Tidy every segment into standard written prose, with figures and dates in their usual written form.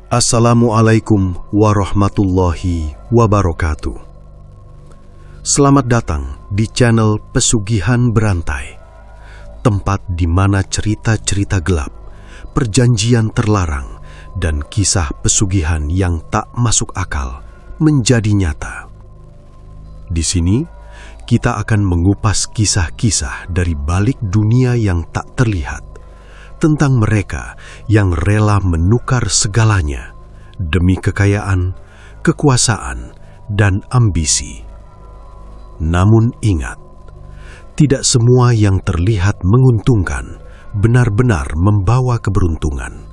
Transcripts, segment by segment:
Assalamualaikum warahmatullahi wabarakatuh. Selamat datang di channel Pesugihan Berantai, tempat di mana cerita-cerita gelap, perjanjian terlarang, dan kisah pesugihan yang tak masuk akal menjadi nyata. Di sini, kita akan mengupas kisah-kisah dari balik dunia yang tak terlihat, tentang mereka yang rela menukar segalanya demi kekayaan, kekuasaan, dan ambisi. Namun ingat, tidak semua yang terlihat menguntungkan benar-benar membawa keberuntungan.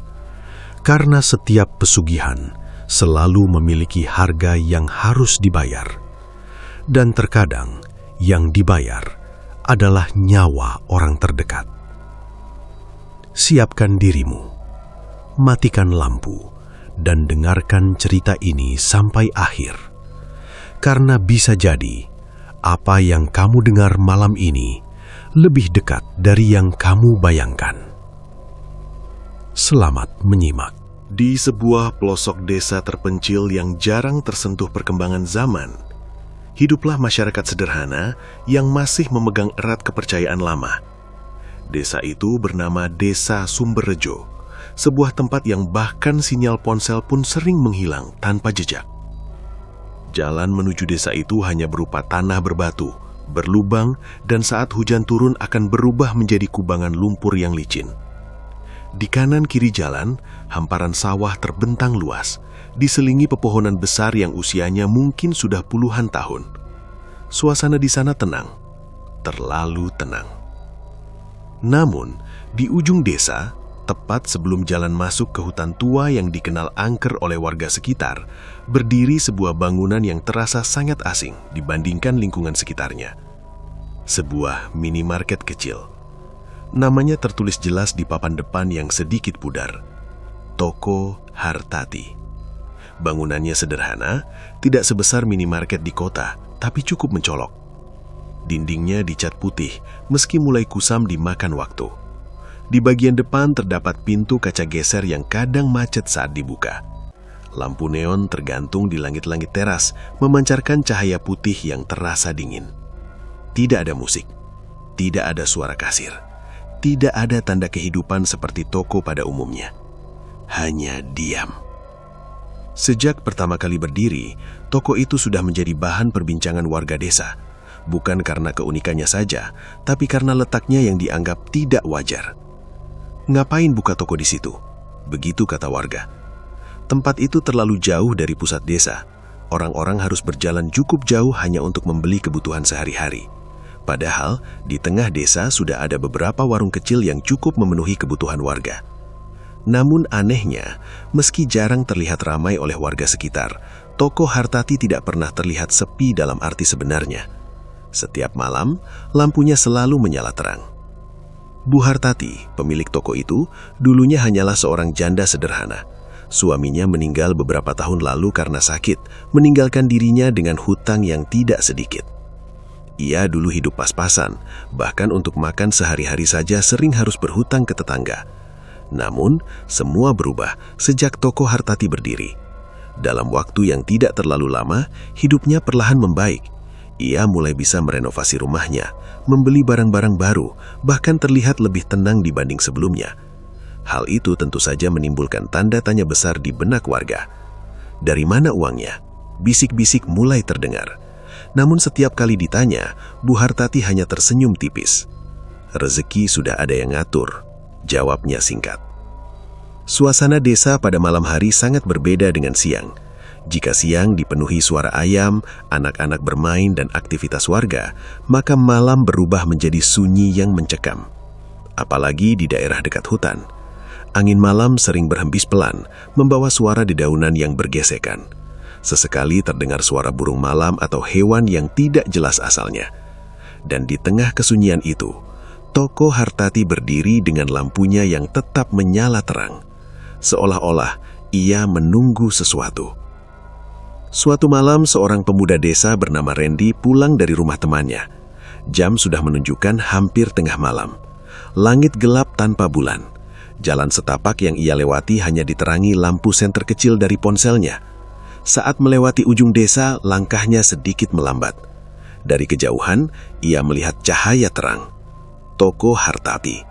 Karena setiap pesugihan selalu memiliki harga yang harus dibayar. Dan terkadang yang dibayar adalah nyawa orang terdekat. Siapkan dirimu, matikan lampu, dan dengarkan cerita ini sampai akhir. Karena bisa jadi, apa yang kamu dengar malam ini lebih dekat dari yang kamu bayangkan. Selamat menyimak. Di sebuah pelosok desa terpencil yang jarang tersentuh perkembangan zaman, hiduplah masyarakat sederhana yang masih memegang erat kepercayaan lama. Desa itu bernama Desa Sumberrejo, sebuah tempat yang bahkan sinyal ponsel pun sering menghilang tanpa jejak. Jalan menuju desa itu hanya berupa tanah berbatu, berlubang, dan saat hujan turun akan berubah menjadi kubangan lumpur yang licin. Di kanan kiri jalan, hamparan sawah terbentang luas, diselingi pepohonan besar yang usianya mungkin sudah puluhan tahun. Suasana di sana tenang, terlalu tenang. Namun, di ujung desa, tepat sebelum jalan masuk ke hutan tua yang dikenal angker oleh warga sekitar, berdiri sebuah bangunan yang terasa sangat asing dibandingkan lingkungan sekitarnya. Sebuah minimarket kecil. Namanya tertulis jelas di papan depan yang sedikit pudar. Toko Hartati. Bangunannya sederhana, tidak sebesar minimarket di kota, tapi cukup mencolok. Dindingnya dicat putih, meski mulai kusam dimakan waktu. Di bagian depan terdapat pintu kaca geser yang kadang macet saat dibuka. Lampu neon tergantung di langit-langit teras, memancarkan cahaya putih yang terasa dingin. Tidak ada musik, tidak ada suara kasir, tidak ada tanda kehidupan seperti toko pada umumnya. Hanya diam. Sejak pertama kali berdiri, toko itu sudah menjadi bahan perbincangan warga desa. Bukan karena keunikannya saja, tapi karena letaknya yang dianggap tidak wajar. Ngapain buka toko di situ? Begitu kata warga. Tempat itu terlalu jauh dari pusat desa. Orang-orang harus berjalan cukup jauh hanya untuk membeli kebutuhan sehari-hari. Padahal, di tengah desa sudah ada beberapa warung kecil yang cukup memenuhi kebutuhan warga. Namun anehnya, meski jarang terlihat ramai oleh warga sekitar, toko Hartati tidak pernah terlihat sepi dalam arti sebenarnya. Setiap malam, lampunya selalu menyala terang. Bu Hartati, pemilik toko itu, dulunya hanyalah seorang janda sederhana. Suaminya meninggal beberapa tahun lalu karena sakit, meninggalkan dirinya dengan hutang yang tidak sedikit. Ia dulu hidup pas-pasan, bahkan untuk makan sehari-hari saja sering harus berhutang ke tetangga. Namun, semua berubah sejak toko Hartati berdiri. Dalam waktu yang tidak terlalu lama, hidupnya perlahan membaik. Ia mulai bisa merenovasi rumahnya, membeli barang-barang baru, bahkan terlihat lebih tenang dibanding sebelumnya. Hal itu tentu saja menimbulkan tanda tanya besar di benak warga. Dari mana uangnya? Bisik-bisik mulai terdengar. Namun setiap kali ditanya, Bu Hartati hanya tersenyum tipis. Rezeki sudah ada yang ngatur, jawabnya singkat. Suasana desa pada malam hari sangat berbeda dengan siang. Jika siang dipenuhi suara ayam, anak-anak bermain, dan aktivitas warga, maka malam berubah menjadi sunyi yang mencekam. Apalagi di daerah dekat hutan. Angin malam sering berhembus pelan, membawa suara dedaunan yang bergesekan. Sesekali terdengar suara burung malam atau hewan yang tidak jelas asalnya. Dan di tengah kesunyian itu, toko Hartati berdiri dengan lampunya yang tetap menyala terang. Seolah-olah ia menunggu sesuatu. Suatu malam, seorang pemuda desa bernama Randy pulang dari rumah temannya. Jam sudah menunjukkan hampir tengah malam. Langit gelap tanpa bulan. Jalan setapak yang ia lewati hanya diterangi lampu senter kecil dari ponselnya. Saat melewati ujung desa, langkahnya sedikit melambat. Dari kejauhan, ia melihat cahaya terang. Toko Hartati.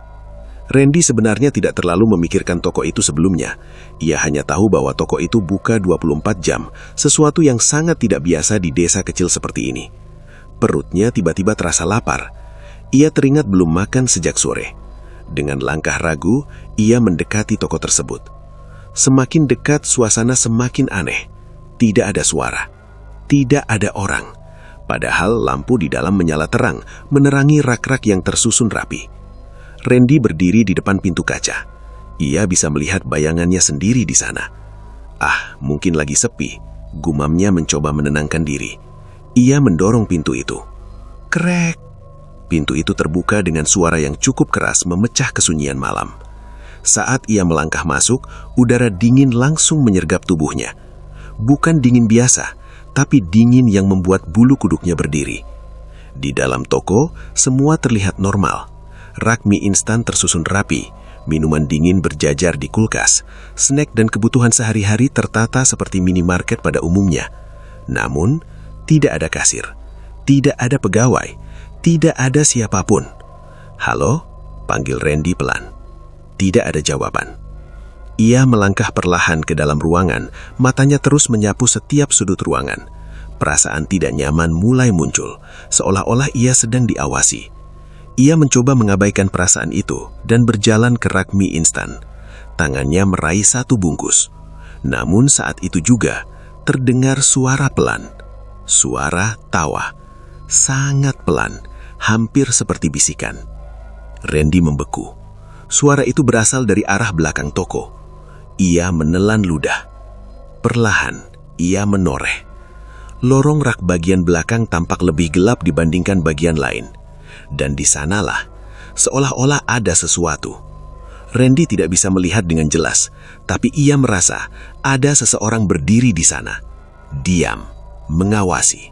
Randy sebenarnya tidak terlalu memikirkan toko itu sebelumnya. Ia hanya tahu bahwa toko itu buka 24 jam, sesuatu yang sangat tidak biasa di desa kecil seperti ini. Perutnya tiba-tiba terasa lapar. Ia teringat belum makan sejak sore. Dengan langkah ragu, ia mendekati toko tersebut. Semakin dekat, suasana semakin aneh. Tidak ada suara. Tidak ada orang. Padahal lampu di dalam menyala terang, menerangi rak-rak yang tersusun rapi. Randy berdiri di depan pintu kaca. Ia bisa melihat bayangannya sendiri di sana. Mungkin lagi sepi. Gumamnya mencoba menenangkan diri. Ia mendorong pintu itu. Krek! Pintu itu terbuka dengan suara yang cukup keras memecah kesunyian malam. Saat ia melangkah masuk, udara dingin langsung menyergap tubuhnya. Bukan dingin biasa, tapi dingin yang membuat bulu kuduknya berdiri. Di dalam toko, semua terlihat normal. Rak mie instan tersusun rapi, minuman dingin berjajar di kulkas, snack dan kebutuhan sehari-hari tertata seperti minimarket pada umumnya. Namun, tidak ada kasir, tidak ada pegawai, tidak ada siapapun. "Halo?" panggil Randy pelan. Tidak ada jawaban. Ia melangkah perlahan ke dalam ruangan, matanya terus menyapu setiap sudut ruangan. Perasaan tidak nyaman mulai muncul, seolah-olah ia sedang diawasi. Ia mencoba mengabaikan perasaan itu dan berjalan ke rak mie instan. Tangannya meraih satu bungkus. Namun saat itu juga terdengar suara pelan. Suara tawa. Sangat pelan, hampir seperti bisikan. Randy membeku. Suara itu berasal dari arah belakang toko. Ia menelan ludah. Perlahan, ia menoreh. Lorong rak bagian belakang tampak lebih gelap dibandingkan bagian lain. Dan di sanalah, seolah-olah ada sesuatu. Randy tidak bisa melihat dengan jelas, tapi ia merasa ada seseorang berdiri di sana. Diam, mengawasi.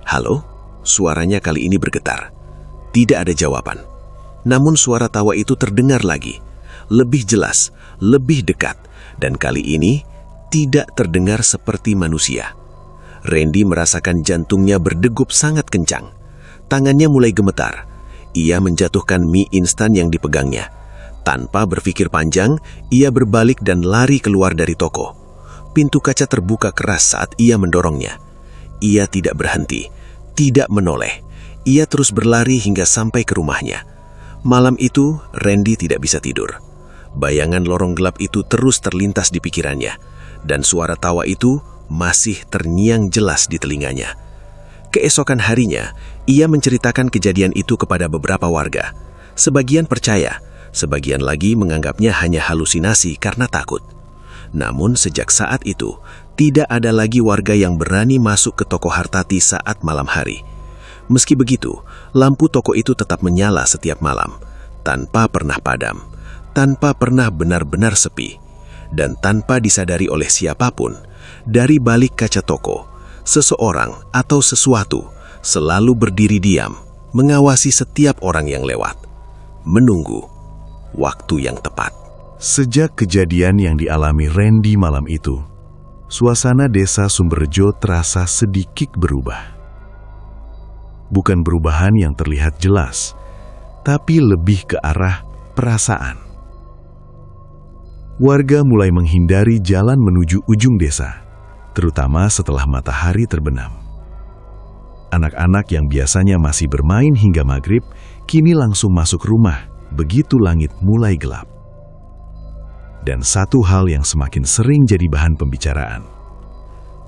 "Halo?" Suaranya kali ini bergetar. Tidak ada jawaban. Namun suara tawa itu terdengar lagi. Lebih jelas, lebih dekat, dan kali ini tidak terdengar seperti manusia. Randy merasakan jantungnya berdegup sangat kencang. Tangannya mulai gemetar. Ia menjatuhkan mie instan yang dipegangnya. Tanpa berpikir panjang, ia berbalik dan lari keluar dari toko. Pintu kaca terbuka keras saat ia mendorongnya. Ia tidak berhenti, tidak menoleh. Ia terus berlari hingga sampai ke rumahnya. Malam itu, Randy tidak bisa tidur. Bayangan lorong gelap itu terus terlintas di pikirannya, dan suara tawa itu masih terngiang jelas di telinganya. Keesokan harinya, ia menceritakan kejadian itu kepada beberapa warga. Sebagian percaya, sebagian lagi menganggapnya hanya halusinasi karena takut. Namun sejak saat itu, tidak ada lagi warga yang berani masuk ke toko Hartati saat malam hari. Meski begitu, lampu toko itu tetap menyala setiap malam, tanpa pernah padam, tanpa pernah benar-benar sepi, dan tanpa disadari oleh siapapun. Dari balik kaca toko, seseorang atau sesuatu selalu berdiri diam, mengawasi setiap orang yang lewat, menunggu waktu yang tepat. Sejak kejadian yang dialami Randy malam itu, suasana desa Sumberjo terasa sedikit berubah. Bukan perubahan yang terlihat jelas, tapi lebih ke arah perasaan. Warga mulai menghindari jalan menuju ujung desa, terutama setelah matahari terbenam. Anak-anak yang biasanya masih bermain hingga maghrib, kini langsung masuk rumah begitu langit mulai gelap. Dan satu hal yang semakin sering jadi bahan pembicaraan,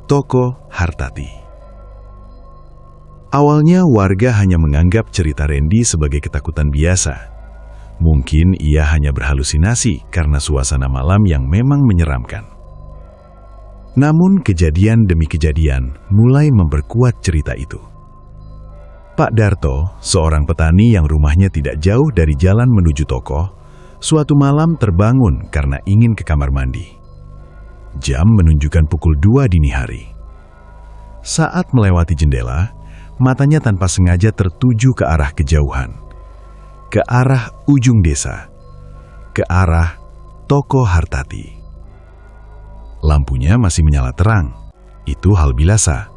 toko Hartati. Awalnya warga hanya menganggap cerita Randy sebagai ketakutan biasa. Mungkin ia hanya berhalusinasi karena suasana malam yang memang menyeramkan. Namun kejadian demi kejadian mulai memperkuat cerita itu. Pak Darto, seorang petani yang rumahnya tidak jauh dari jalan menuju toko, suatu malam terbangun karena ingin ke kamar mandi. Jam menunjukkan pukul 2 dini hari. Saat melewati jendela, matanya tanpa sengaja tertuju ke arah kejauhan, ke arah ujung desa, ke arah toko Hartati. Lampunya masih menyala terang, itu hal biasa.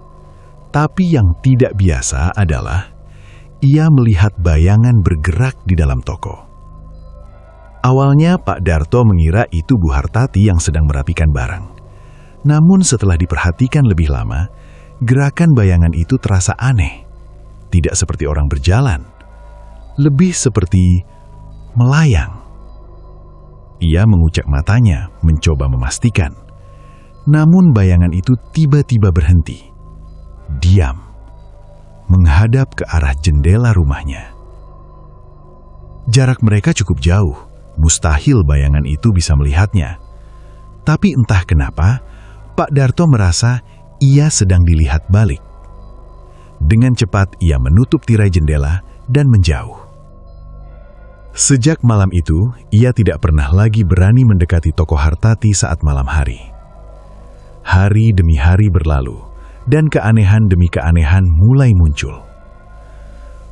Tapi yang tidak biasa adalah ia melihat bayangan bergerak di dalam toko. Awalnya Pak Darto mengira itu Bu Hartati yang sedang merapikan barang. Namun setelah diperhatikan lebih lama, gerakan bayangan itu terasa aneh. Tidak seperti orang berjalan, lebih seperti melayang. Ia mengucek matanya, mencoba memastikan. Namun bayangan itu tiba-tiba berhenti. Diam, menghadap ke arah jendela rumahnya. Jarak mereka cukup jauh, mustahil bayangan itu bisa melihatnya. Tapi entah kenapa, Pak Darto merasa ia sedang dilihat balik. Dengan cepat ia menutup tirai jendela dan menjauh. Sejak malam itu, ia tidak pernah lagi berani mendekati toko Hartati saat malam hari. Hari demi hari berlalu, dan keanehan demi keanehan mulai muncul.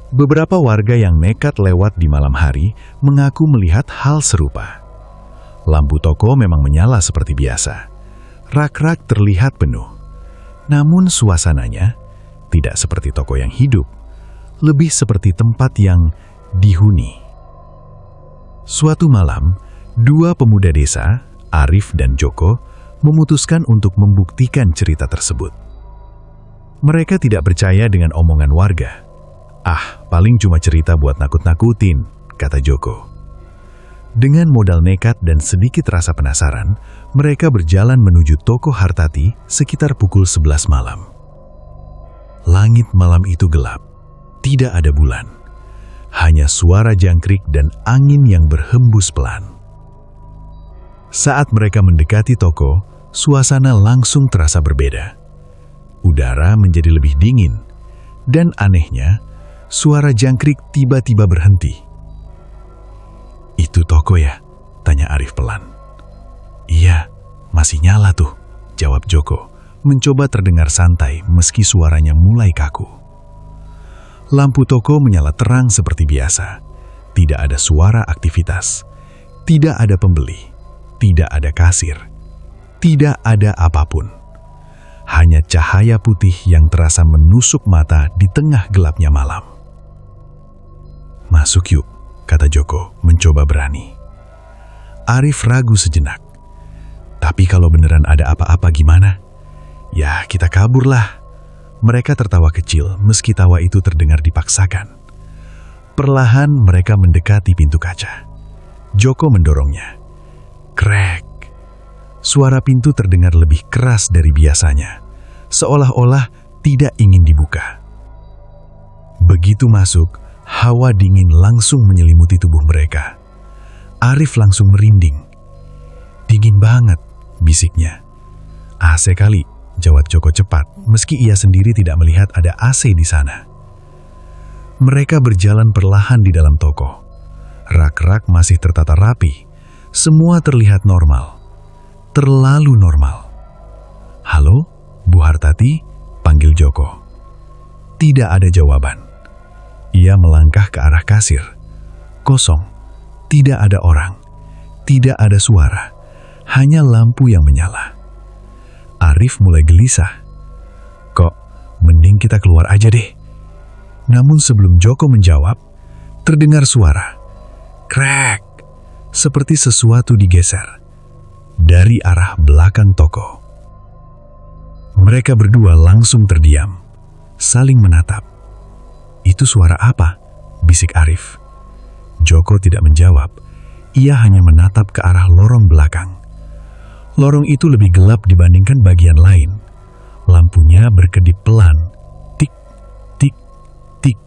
Beberapa warga yang nekat lewat di malam hari mengaku melihat hal serupa. Lampu toko memang menyala seperti biasa. Rak-rak terlihat penuh. Namun suasananya tidak seperti toko yang hidup, lebih seperti tempat yang dihuni. Suatu malam, dua pemuda desa, Arif dan Joko, memutuskan untuk membuktikan cerita tersebut. Mereka tidak percaya dengan omongan warga. "Ah, paling cuma cerita buat nakut-nakutin," kata Joko. Dengan modal nekat dan sedikit rasa penasaran, mereka berjalan menuju toko Hartati sekitar pukul 11 malam. Langit malam itu gelap, tidak ada bulan. Hanya suara jangkrik dan angin yang berhembus pelan. Saat mereka mendekati toko, suasana langsung terasa berbeda. Udara menjadi lebih dingin, dan anehnya, suara jangkrik tiba-tiba berhenti. "Itu toko ya?" tanya Arif pelan. "Iya, masih nyala tuh," jawab Joko, mencoba terdengar santai meski suaranya mulai kaku. Lampu toko menyala terang seperti biasa. Tidak ada suara aktivitas. Tidak ada pembeli. Tidak ada kasir. Tidak ada apapun. Hanya cahaya putih yang terasa menusuk mata di tengah gelapnya malam. "Masuk yuk," kata Joko, mencoba berani. Arif ragu sejenak. "Tapi kalau beneran ada apa-apa gimana?" "Ya, kita kaburlah." Mereka tertawa kecil, meski tawa itu terdengar dipaksakan. Perlahan mereka mendekati pintu kaca. Joko mendorongnya. Krek. Suara pintu terdengar lebih keras dari biasanya, seolah-olah tidak ingin dibuka. Begitu masuk, hawa dingin langsung menyelimuti tubuh mereka. Arif langsung merinding. "Dingin banget," bisiknya. "AC kali," jawab Joko cepat, meski ia sendiri tidak melihat ada AC di sana. Mereka berjalan perlahan di dalam toko. Rak-rak masih tertata rapi. Semua terlihat normal. Terlalu normal. "Halo, Bu Hartati?" panggil Joko. Tidak ada jawaban. Ia melangkah ke arah kasir. Kosong. Tidak ada orang. Tidak ada suara. Hanya lampu yang menyala. Arif mulai gelisah. "Kok, mending kita keluar aja deh." Namun sebelum Joko menjawab, terdengar suara. Krek. Seperti sesuatu digeser. Dari arah belakang toko. Mereka berdua langsung terdiam, saling menatap. "Itu suara apa?" bisik Arif. Joko tidak menjawab. Ia hanya menatap ke arah lorong belakang. Lorong itu lebih gelap dibandingkan bagian lain. Lampunya berkedip pelan. Tik, tik, tik.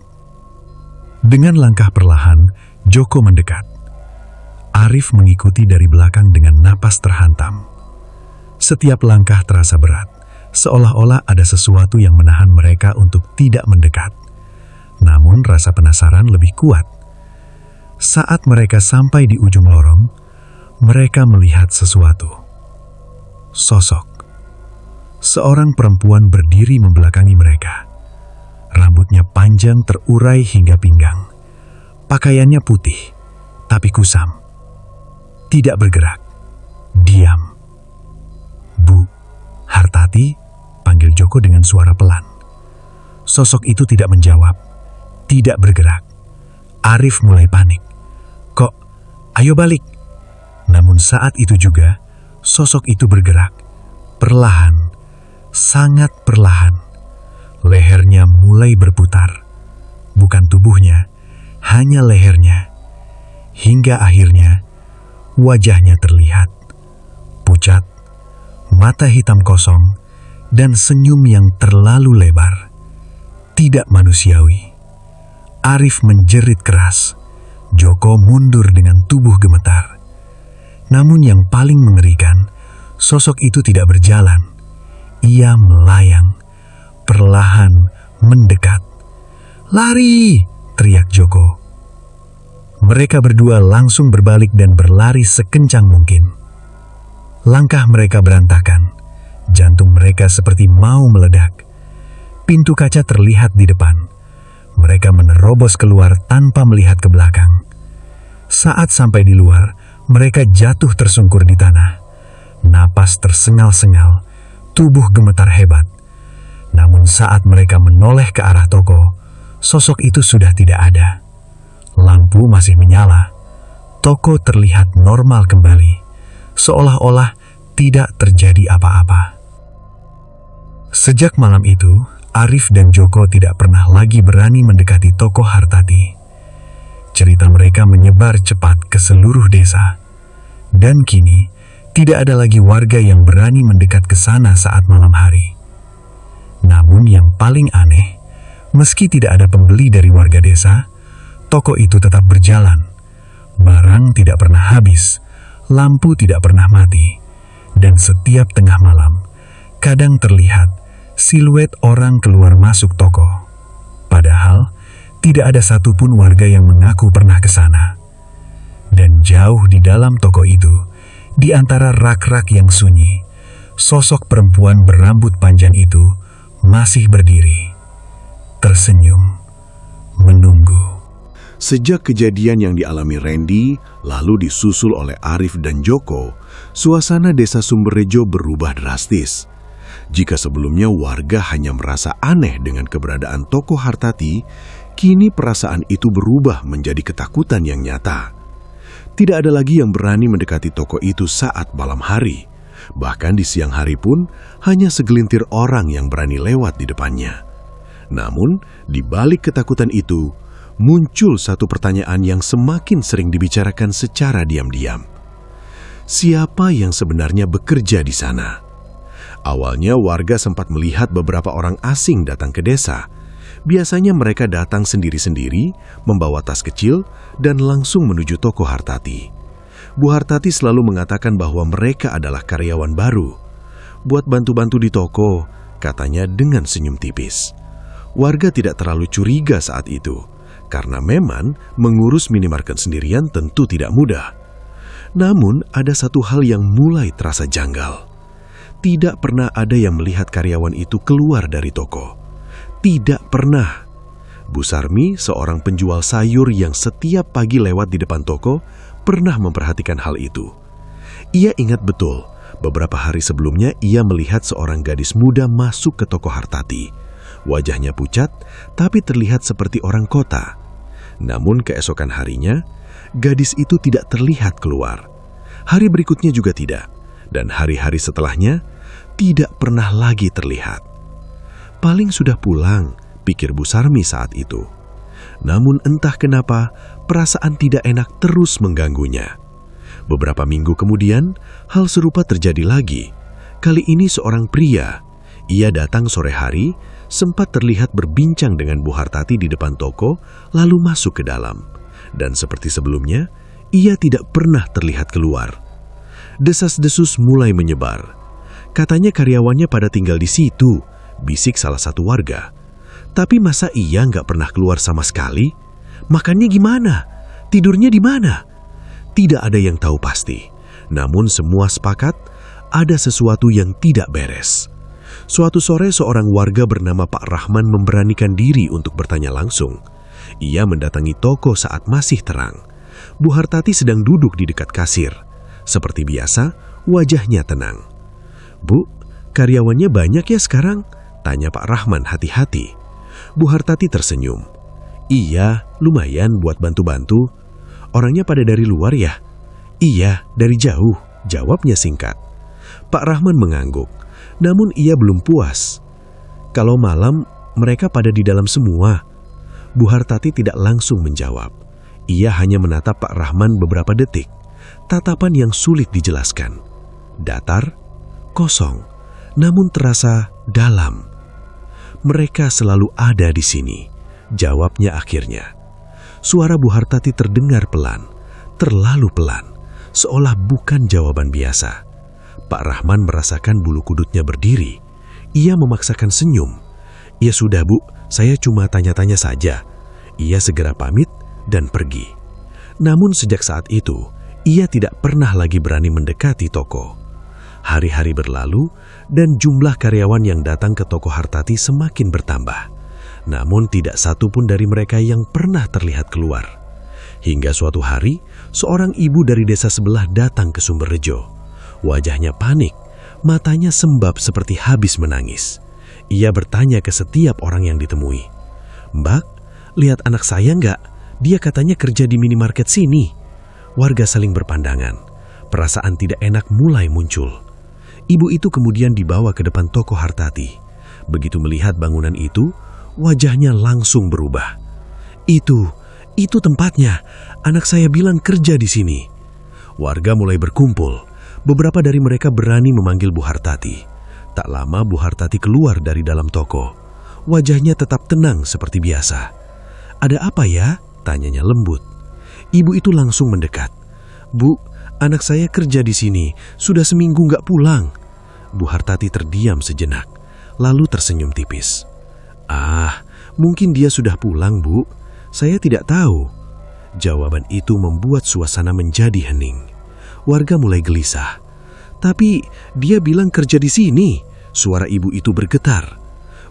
Dengan langkah perlahan, Joko mendekat. Arif mengikuti dari belakang dengan napas terhantam. Setiap langkah terasa berat, seolah-olah ada sesuatu yang menahan mereka untuk tidak mendekat. Namun rasa penasaran lebih kuat. Saat mereka sampai di ujung lorong, mereka melihat sesuatu. Sosok. Seorang perempuan berdiri membelakangi mereka. Rambutnya panjang terurai hingga pinggang. Pakaiannya putih, tapi kusam. Tidak bergerak, diam. "Bu Hartati," panggil Joko dengan suara pelan. Sosok itu tidak menjawab, tidak bergerak. Arif mulai panik. "Kok, ayo balik." Namun saat itu juga, sosok itu bergerak. Perlahan, sangat perlahan. Lehernya mulai berputar. Bukan tubuhnya, hanya lehernya. Hingga akhirnya, wajahnya terlihat. Pucat, mata hitam kosong, dan senyum yang terlalu lebar. Tidak manusiawi. Arif menjerit keras. Joko mundur dengan tubuh gemetar. Namun yang paling mengerikan, sosok itu tidak berjalan. Ia melayang, perlahan mendekat. "Lari!" teriak Joko. Mereka berdua langsung berbalik dan berlari sekencang mungkin. Langkah mereka berantakan. Jantung mereka seperti mau meledak. Pintu kaca terlihat di depan. Mereka menerobos keluar tanpa melihat ke belakang. Saat sampai di luar, mereka jatuh tersungkur di tanah. Napas tersengal-sengal, tubuh gemetar hebat. Namun saat mereka menoleh ke arah toko, sosok itu sudah tidak ada. Lampu masih menyala. Toko terlihat normal kembali, seolah-olah tidak terjadi apa-apa. Sejak malam itu, Arif dan Joko tidak pernah lagi berani mendekati toko Hartati. Cerita mereka menyebar cepat ke seluruh desa. Dan kini, tidak ada lagi warga yang berani mendekat ke sana saat malam hari. Namun yang paling aneh, meski tidak ada pembeli dari warga desa, toko itu tetap berjalan. Barang tidak pernah habis, lampu tidak pernah mati, dan setiap tengah malam, kadang terlihat siluet orang keluar masuk toko. Padahal, tidak ada satupun warga yang mengaku pernah ke sana. Dan jauh di dalam toko itu, di antara rak-rak yang sunyi, sosok perempuan berambut panjang itu masih berdiri, tersenyum, menunggu. Sejak kejadian yang dialami Randy, lalu disusul oleh Arif dan Joko, suasana desa Sumberrejo berubah drastis. Jika sebelumnya warga hanya merasa aneh dengan keberadaan toko Hartati, kini perasaan itu berubah menjadi ketakutan yang nyata. Tidak ada lagi yang berani mendekati toko itu saat malam hari. Bahkan di siang hari pun, hanya segelintir orang yang berani lewat di depannya. Namun, di balik ketakutan itu, muncul satu pertanyaan yang semakin sering dibicarakan secara diam-diam. Siapa yang sebenarnya bekerja di sana? Awalnya warga sempat melihat beberapa orang asing datang ke desa. Biasanya mereka datang sendiri-sendiri, membawa tas kecil, dan langsung menuju toko Hartati. Bu Hartati selalu mengatakan bahwa mereka adalah karyawan baru. Buat bantu-bantu di toko, katanya dengan senyum tipis. Warga tidak terlalu curiga saat itu, karena memang mengurus minimarket sendirian tentu tidak mudah. Namun ada satu hal yang mulai terasa janggal. Tidak pernah ada yang melihat karyawan itu keluar dari toko. Tidak pernah. Bu Sarmi, seorang penjual sayur yang setiap pagi lewat di depan toko, pernah memperhatikan hal itu. Ia ingat betul, beberapa hari sebelumnya ia melihat seorang gadis muda masuk ke toko Hartati. Wajahnya pucat, tapi terlihat seperti orang kota. Namun keesokan harinya, gadis itu tidak terlihat keluar. Hari berikutnya juga tidak. Dan hari-hari setelahnya, tidak pernah lagi terlihat. Paling sudah pulang, pikir Bu Sarmi saat itu. Namun entah kenapa, perasaan tidak enak terus mengganggunya. Beberapa minggu kemudian, hal serupa terjadi lagi. Kali ini seorang pria. Ia datang sore hari, sempat terlihat berbincang dengan Bu Hartati di depan toko, lalu masuk ke dalam. Dan seperti sebelumnya, ia tidak pernah terlihat keluar. Desas-desus mulai menyebar. Katanya karyawannya pada tinggal di situ, bisik salah satu warga. Tapi masa ia nggak pernah keluar sama sekali? Makannya gimana? Tidurnya di mana? Tidak ada yang tahu pasti. Namun semua sepakat ada sesuatu yang tidak beres. Suatu sore seorang warga bernama Pak Rahman memberanikan diri untuk bertanya langsung. Ia mendatangi toko saat masih terang. Bu Hartati sedang duduk di dekat kasir. Seperti biasa, Wajahnya tenang. "Bu, karyawannya banyak ya sekarang?" tanya Pak Rahman hati-hati. Bu Hartati tersenyum. "Iya, lumayan buat bantu-bantu." "Orangnya pada dari luar ya?" "Iya, dari jauh," jawabnya singkat. Pak Rahman mengangguk, namun ia belum puas. "Kalau malam, mereka pada di dalam semua." Bu Hartati tidak langsung menjawab. Ia hanya menatap Pak Rahman beberapa detik, tatapan yang sulit dijelaskan. Datar, kosong, namun terasa dalam. "Mereka selalu ada di sini," jawabnya akhirnya. Suara Bu Hartati terdengar pelan, terlalu pelan, seolah bukan jawaban biasa. Pak Rahman merasakan bulu kudutnya berdiri. Ia memaksakan senyum. "Ya sudah Bu, saya cuma tanya-tanya saja." Ia segera pamit dan pergi. Namun sejak saat itu, ia tidak pernah lagi berani mendekati toko. Hari-hari berlalu dan jumlah karyawan yang datang ke toko Hartati semakin bertambah. Namun tidak satu pun dari mereka yang pernah terlihat keluar. Hingga suatu hari, seorang ibu dari desa sebelah datang ke Sumberrejo. Wajahnya panik, matanya sembab seperti habis menangis. Ia bertanya ke setiap orang yang ditemui. "Mbak, lihat anak saya nggak? Dia katanya kerja di minimarket sini." Warga saling berpandangan. Perasaan tidak enak mulai muncul. Ibu itu kemudian dibawa ke depan toko Hartati. Begitu melihat bangunan itu, wajahnya langsung berubah. Itu tempatnya. Anak saya bilang kerja di sini." Warga mulai berkumpul. Beberapa dari mereka berani memanggil Bu Hartati. Tak lama Bu Hartati keluar dari dalam toko. Wajahnya tetap tenang seperti biasa. "Ada apa ya?" tanyanya lembut. Ibu itu langsung mendekat. "Bu, anak saya kerja di sini. Sudah seminggu nggak pulang." Bu Hartati terdiam sejenak, lalu tersenyum tipis. "Ah, mungkin dia sudah pulang, Bu. Saya tidak tahu." Jawaban itu membuat suasana menjadi hening. Warga mulai gelisah. "Tapi dia bilang kerja di sini." Suara ibu itu bergetar.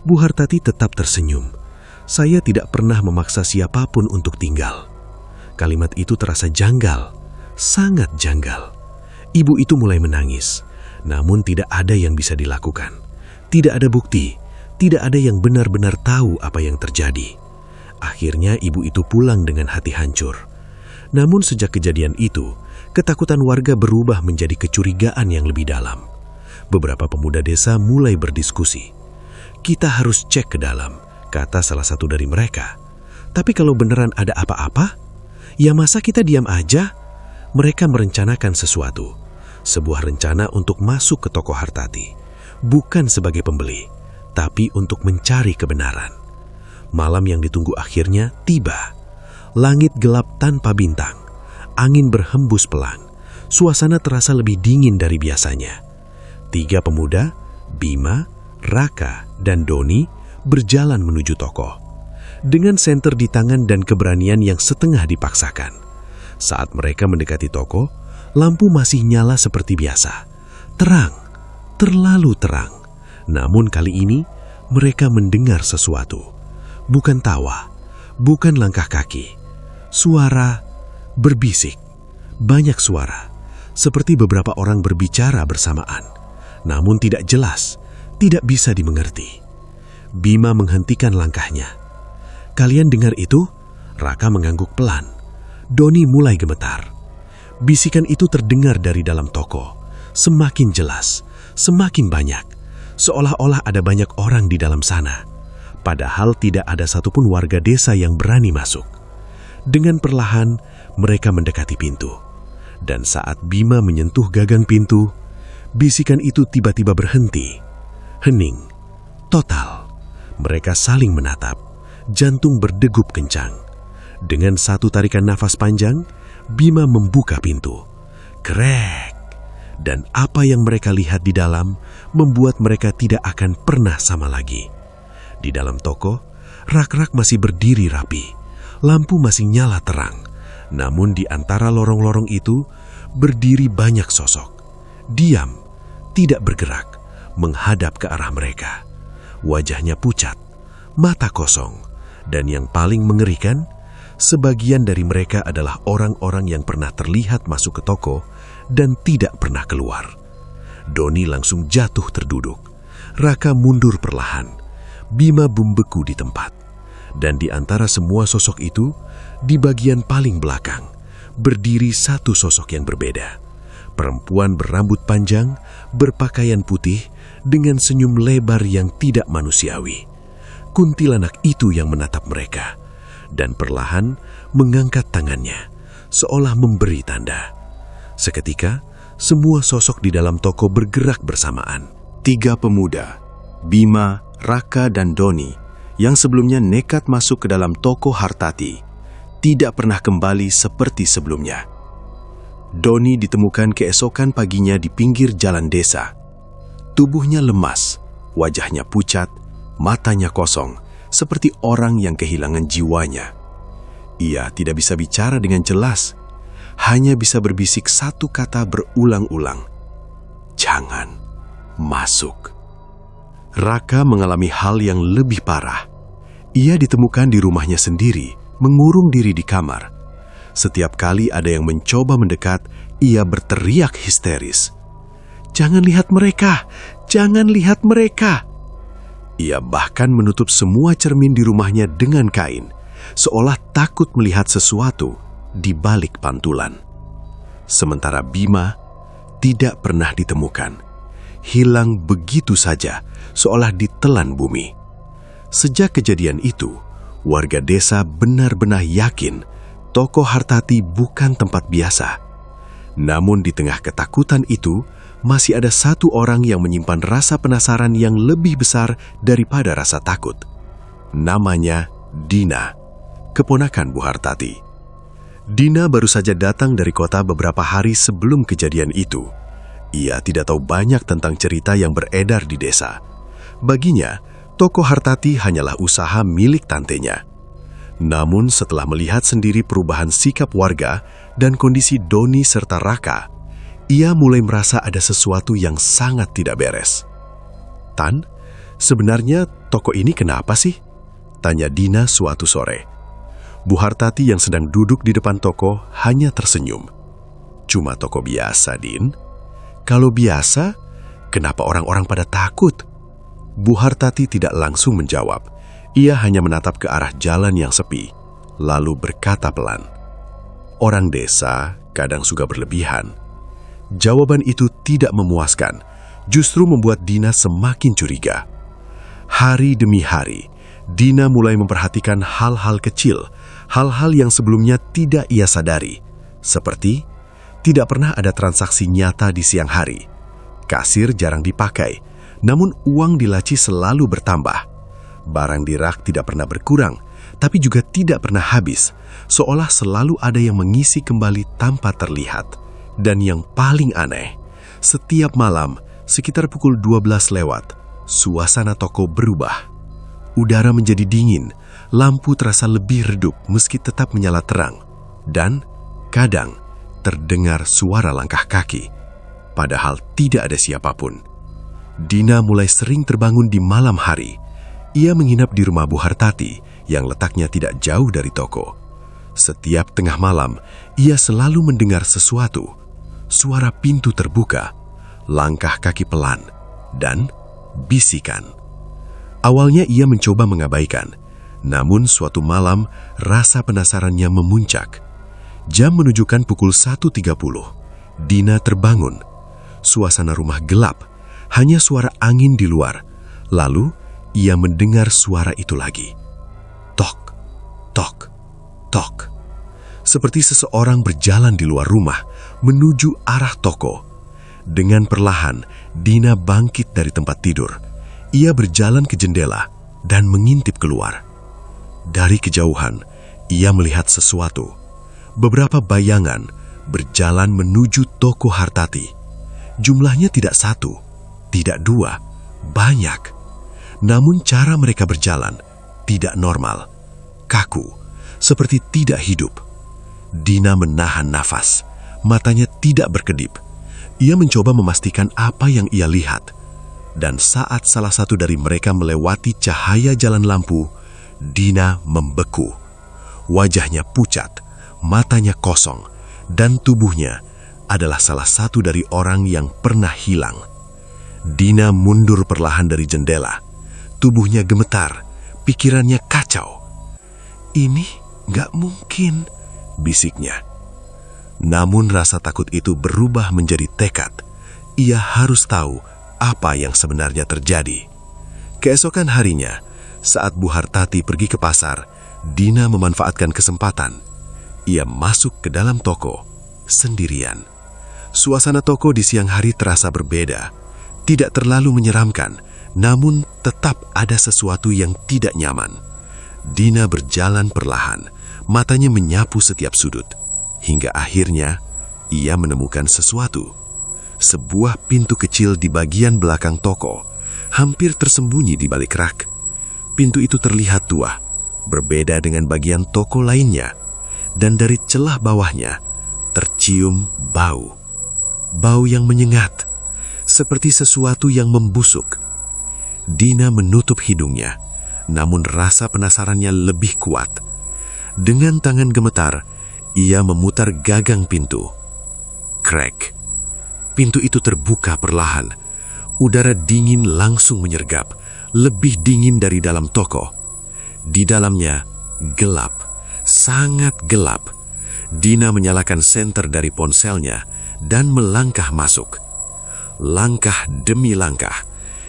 Bu Hartati tetap tersenyum. "Saya tidak pernah memaksa siapapun untuk tinggal." Kalimat itu terasa janggal, sangat janggal. Ibu itu mulai menangis, namun tidak ada yang bisa dilakukan. Tidak ada bukti, tidak ada yang benar-benar tahu apa yang terjadi. Akhirnya ibu itu pulang dengan hati hancur. Namun sejak kejadian itu, ketakutan warga berubah menjadi kecurigaan yang lebih dalam. Beberapa pemuda desa mulai berdiskusi. "Kita harus cek ke dalam," kata salah satu dari mereka. "Tapi kalau beneran ada apa-apa, ya masa kita diam aja?" Mereka merencanakan sesuatu. Sebuah rencana untuk masuk ke toko Hartati. Bukan sebagai pembeli, tapi untuk mencari kebenaran. Malam yang ditunggu akhirnya tiba. Langit gelap tanpa bintang. Angin berhembus pelan. Suasana terasa lebih dingin dari biasanya. 3 pemuda, Bima, Raka, dan Doni berjalan menuju toko. Dengan senter di tangan dan keberanian yang setengah dipaksakan. Saat mereka mendekati toko, lampu masih nyala seperti biasa. Terang, terlalu terang. Namun kali ini, mereka mendengar sesuatu. Bukan tawa, bukan langkah kaki. Suara berbisik, banyak suara, seperti beberapa orang berbicara bersamaan, namun tidak jelas, tidak bisa dimengerti. Bima menghentikan langkahnya. "Kalian dengar itu?" Raka mengangguk pelan. Doni mulai gemetar. Bisikan itu terdengar dari dalam toko, semakin jelas, semakin banyak, seolah-olah ada banyak orang di dalam sana. Padahal tidak ada satupun warga desa yang berani masuk. Dengan perlahan, mereka mendekati pintu. Dan saat Bima menyentuh gagang pintu, bisikan itu tiba-tiba berhenti. Hening, total. Mereka saling menatap, jantung berdegup kencang. Dengan satu tarikan nafas panjang, Bima membuka pintu. Krek! Dan apa yang mereka lihat di dalam membuat mereka tidak akan pernah sama lagi. Di dalam toko, rak-rak masih berdiri rapi. Lampu masih nyala terang, namun di antara lorong-lorong itu berdiri banyak sosok. Diam, tidak bergerak, menghadap ke arah mereka. Wajahnya pucat, mata kosong, dan yang paling mengerikan, sebagian dari mereka adalah orang-orang yang pernah terlihat masuk ke toko dan tidak pernah keluar. Doni langsung jatuh terduduk. Raka mundur perlahan. Bima membeku di tempat. Dan di antara semua sosok itu, di bagian paling belakang, berdiri satu sosok yang berbeda. Perempuan berambut panjang, berpakaian putih, dengan senyum lebar yang tidak manusiawi. Kuntilanak itu yang menatap mereka, dan perlahan mengangkat tangannya, seolah memberi tanda. Seketika, semua sosok di dalam toko bergerak bersamaan. 3 pemuda, Bima, Raka, dan Doni, yang sebelumnya nekat masuk ke dalam toko Hartati, tidak pernah kembali seperti sebelumnya. Doni ditemukan keesokan paginya di pinggir jalan desa. Tubuhnya lemas, wajahnya pucat, matanya kosong, seperti orang yang kehilangan jiwanya. Ia tidak bisa bicara dengan jelas, hanya bisa berbisik satu kata berulang-ulang. Jangan masuk. Raka mengalami hal yang lebih parah. Ia ditemukan di rumahnya sendiri, mengurung diri di kamar. Setiap kali ada yang mencoba mendekat, ia berteriak histeris. Jangan lihat mereka! Jangan lihat mereka! Ia bahkan menutup semua cermin di rumahnya dengan kain, seolah takut melihat sesuatu di balik pantulan. Sementara Bima tidak pernah ditemukan. Hilang begitu saja, seolah ditelan bumi. Sejak kejadian itu, warga desa benar-benar yakin toko Hartati bukan tempat biasa. Namun di tengah ketakutan itu, masih ada satu orang yang menyimpan rasa penasaran yang lebih besar daripada rasa takut. Namanya Dina, keponakan Bu Hartati. Dina baru saja datang dari kota beberapa hari sebelum kejadian itu. Ia tidak tahu banyak tentang cerita yang beredar di desa. Baginya, toko Hartati hanyalah usaha milik tantenya. Namun setelah melihat sendiri perubahan sikap warga dan kondisi Doni serta Raka, ia mulai merasa ada sesuatu yang sangat tidak beres. Tan, sebenarnya toko ini kenapa sih? Tanya Dina suatu sore. Bu Hartati yang sedang duduk di depan toko hanya tersenyum. Cuma toko biasa, Din. Kalau biasa, kenapa orang-orang pada takut? Bu Hartati tidak langsung menjawab. Ia hanya menatap ke arah jalan yang sepi, lalu berkata pelan, "Orang desa kadang suka berlebihan." Jawaban itu tidak memuaskan, justru membuat Dina semakin curiga. Hari demi hari, Dina mulai memperhatikan hal-hal kecil, hal-hal yang sebelumnya tidak ia sadari, seperti tidak pernah ada transaksi nyata di siang hari, kasir jarang dipakai, namun uang di laci selalu bertambah. Barang di rak tidak pernah berkurang, tapi juga tidak pernah habis, seolah selalu ada yang mengisi kembali tanpa terlihat. Dan yang paling aneh, setiap malam, sekitar pukul 12 lewat, suasana toko berubah. Udara menjadi dingin, lampu terasa lebih redup meski tetap menyala terang, dan kadang terdengar suara langkah kaki, padahal tidak ada siapapun. Dina mulai sering terbangun di malam hari. Ia menginap di rumah Bu Hartati yang letaknya tidak jauh dari toko. Setiap tengah malam, ia selalu mendengar sesuatu. Suara pintu terbuka, langkah kaki pelan, dan bisikan. Awalnya ia mencoba mengabaikan, namun suatu malam rasa penasarannya memuncak. Jam menunjukkan pukul 1.30. Dina terbangun. Suasana rumah gelap, hanya suara angin di luar. Lalu ia mendengar suara itu lagi. Tok, tok, tok. Seperti seseorang berjalan di luar rumah menuju arah toko. Dengan perlahan, Dina bangkit dari tempat tidur. Ia berjalan ke jendela dan mengintip keluar. Dari kejauhan, ia melihat sesuatu. Beberapa bayangan berjalan menuju toko Hartati. Jumlahnya tidak satu, tidak dua, banyak. Namun cara mereka berjalan tidak normal, kaku, seperti tidak hidup. Dina menahan nafas, matanya tidak berkedip. Ia mencoba memastikan apa yang ia lihat. Dan saat salah satu dari mereka melewati cahaya jalan lampu, Dina membeku. Wajahnya pucat, matanya kosong, dan tubuhnya adalah salah satu dari orang yang pernah hilang. Dina mundur perlahan dari jendela. Tubuhnya gemetar, pikirannya kacau. "Ini nggak mungkin," bisiknya. Namun rasa takut itu berubah menjadi tekad. Ia harus tahu apa yang sebenarnya terjadi. Keesokan harinya, saat Bu Hartati pergi ke pasar, Dina memanfaatkan kesempatan. Ia masuk ke dalam toko sendirian. Suasana toko di siang hari terasa berbeda. Tidak terlalu menyeramkan, namun tetap ada sesuatu yang tidak nyaman. Dina berjalan perlahan, matanya menyapu setiap sudut. Hingga akhirnya, ia menemukan sesuatu. Sebuah pintu kecil di bagian belakang toko, hampir tersembunyi di balik rak. Pintu itu terlihat tua, berbeda dengan bagian toko lainnya, dan dari celah bawahnya tercium bau. Bau yang menyengat, seperti sesuatu yang membusuk. Dina menutup hidungnya, namun rasa penasarannya lebih kuat. Dengan tangan gemetar, ia memutar gagang pintu. Krek. Pintu itu terbuka perlahan. Udara dingin langsung menyergap, lebih dingin dari dalam toko. Di dalamnya gelap, sangat gelap. Dina menyalakan senter dari ponselnya dan melangkah masuk. Langkah demi langkah,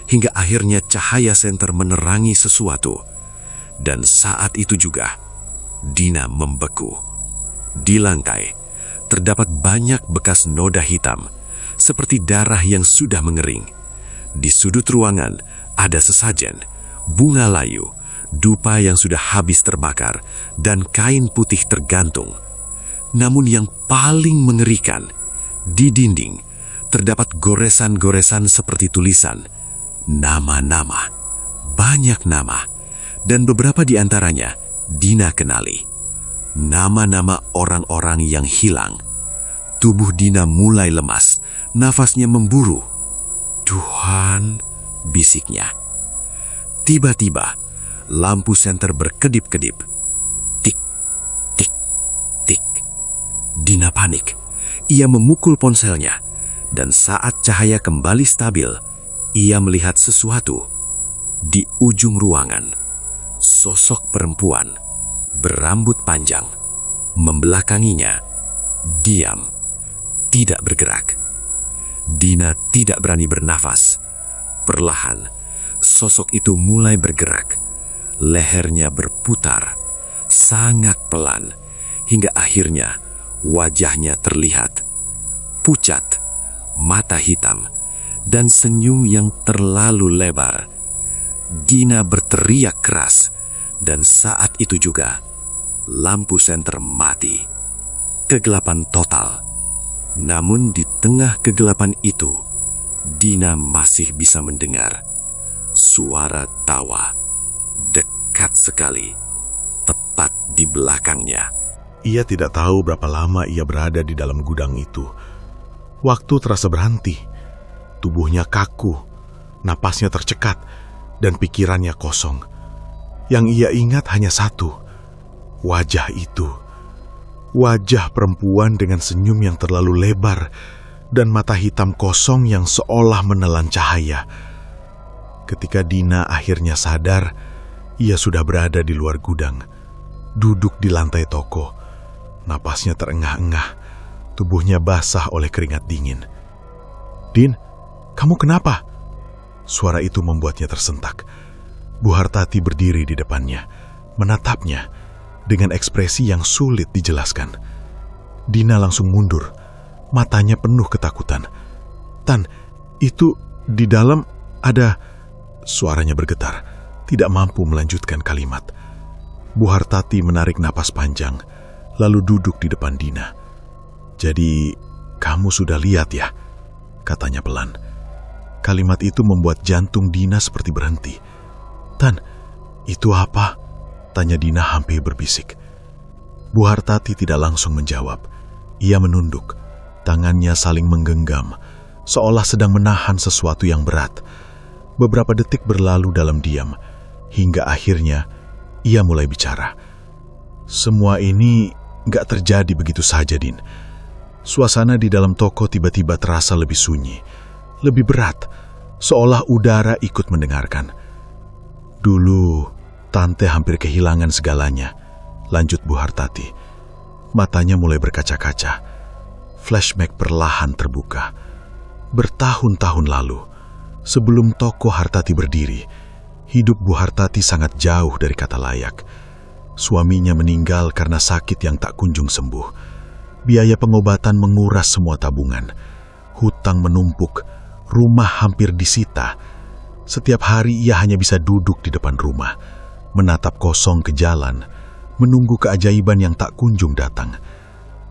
hingga akhirnya cahaya senter menerangi sesuatu. Dan saat itu juga, Dina membeku. Di lantai, terdapat banyak bekas noda hitam, seperti darah yang sudah mengering. Di sudut ruangan, ada sesajen, bunga layu, dupa yang sudah habis terbakar, dan kain putih tergantung. Namun yang paling mengerikan, di dinding, terdapat goresan-goresan seperti tulisan, nama-nama, banyak nama, dan beberapa di antaranya Dina kenali. Nama-nama orang-orang yang hilang. Tubuh Dina mulai lemas, nafasnya memburu. "Tuhan," bisiknya. Tiba-tiba, lampu senter berkedip-kedip. Tik, tik, tik. Dina panik. Ia memukul ponselnya. Dan saat cahaya kembali stabil, ia melihat sesuatu. Di ujung ruangan, sosok perempuan berambut panjang, membelakanginya, diam, tidak bergerak. Dina tidak berani bernafas. Perlahan, sosok itu mulai bergerak. Lehernya berputar, sangat pelan, hingga akhirnya wajahnya terlihat pucat, mata hitam, dan senyum yang terlalu lebar. Dina berteriak keras, dan saat itu juga lampu senter mati. Kegelapan total. Namun di tengah kegelapan itu, Dina masih bisa mendengar suara tawa dekat sekali, tepat di belakangnya. Ia tidak tahu berapa lama ia berada di dalam gudang itu. Waktu terasa berhenti. Tubuhnya kaku, napasnya tercekat, dan pikirannya kosong. Yang ia ingat hanya satu, wajah itu. Wajah perempuan dengan senyum yang terlalu lebar dan mata hitam kosong yang seolah menelan cahaya. Ketika Dina akhirnya sadar, ia sudah berada di luar gudang, duduk di lantai toko. Napasnya terengah-engah, tubuhnya basah oleh keringat dingin. "Din, kamu kenapa?" Suara itu membuatnya tersentak. Bu Hartati berdiri di depannya, menatapnya dengan ekspresi yang sulit dijelaskan. Dina langsung mundur, matanya penuh ketakutan. "Tan, itu di dalam ada..." Suaranya bergetar, tidak mampu melanjutkan kalimat. Bu Hartati menarik napas panjang, lalu duduk di depan Dina. "Jadi, kamu sudah lihat ya?" katanya pelan. Kalimat itu membuat jantung Dina seperti berhenti. "Tan, itu apa?" tanya Dina hampir berbisik. Bu Hartati tidak langsung menjawab. Ia menunduk, tangannya saling menggenggam, seolah sedang menahan sesuatu yang berat. Beberapa detik berlalu dalam diam, hingga akhirnya ia mulai bicara. "Semua ini gak terjadi begitu saja, Din. Suasana di dalam toko tiba-tiba terasa lebih sunyi, lebih berat, seolah udara ikut mendengarkan. Dulu, Tante hampir kehilangan segalanya, lanjut Bu Hartati. Matanya mulai berkaca-kaca. Flashback perlahan terbuka. Bertahun-tahun lalu, sebelum toko Hartati berdiri, hidup Bu Hartati sangat jauh dari kata layak. Suaminya meninggal karena sakit yang tak kunjung sembuh. Biaya pengobatan menguras semua tabungan. Hutang menumpuk, rumah hampir disita. Setiap hari ia hanya bisa duduk di depan rumah, menatap kosong ke jalan, menunggu keajaiban yang tak kunjung datang.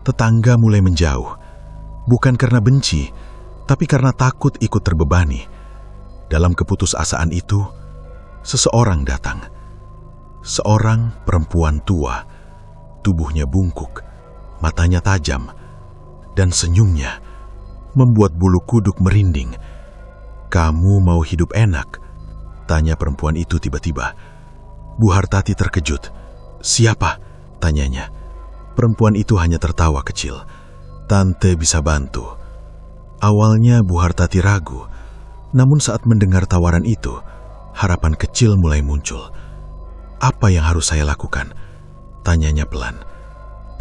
Tetangga mulai menjauh, bukan karena benci, tapi karena takut ikut terbebani. Dalam keputusasaan itu, seseorang datang. Seorang perempuan tua, tubuhnya bungkuk, matanya tajam, dan senyumnya membuat bulu kuduk merinding. "Kamu mau hidup enak?" tanya perempuan itu tiba-tiba. Bu Hartati terkejut. "Siapa?" tanyanya. Perempuan itu hanya tertawa kecil. "Tante bisa bantu." Awalnya Bu Hartati ragu, namun saat mendengar tawaran itu, harapan kecil mulai muncul. "Apa yang harus saya lakukan?" tanyanya pelan.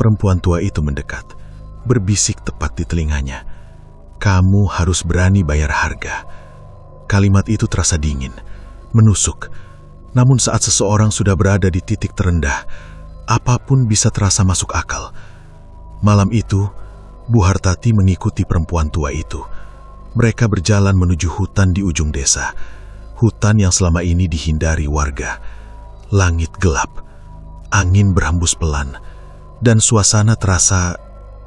Perempuan tua itu mendekat, berbisik tepat di telinganya. "Kamu harus berani bayar harga." Kalimat itu terasa dingin, menusuk. Namun saat seseorang sudah berada di titik terendah, apapun bisa terasa masuk akal. Malam itu, Bu Hartati mengikuti perempuan tua itu. Mereka berjalan menuju hutan di ujung desa. Hutan yang selama ini dihindari warga. Langit gelap, angin berhembus pelan, dan suasana terasa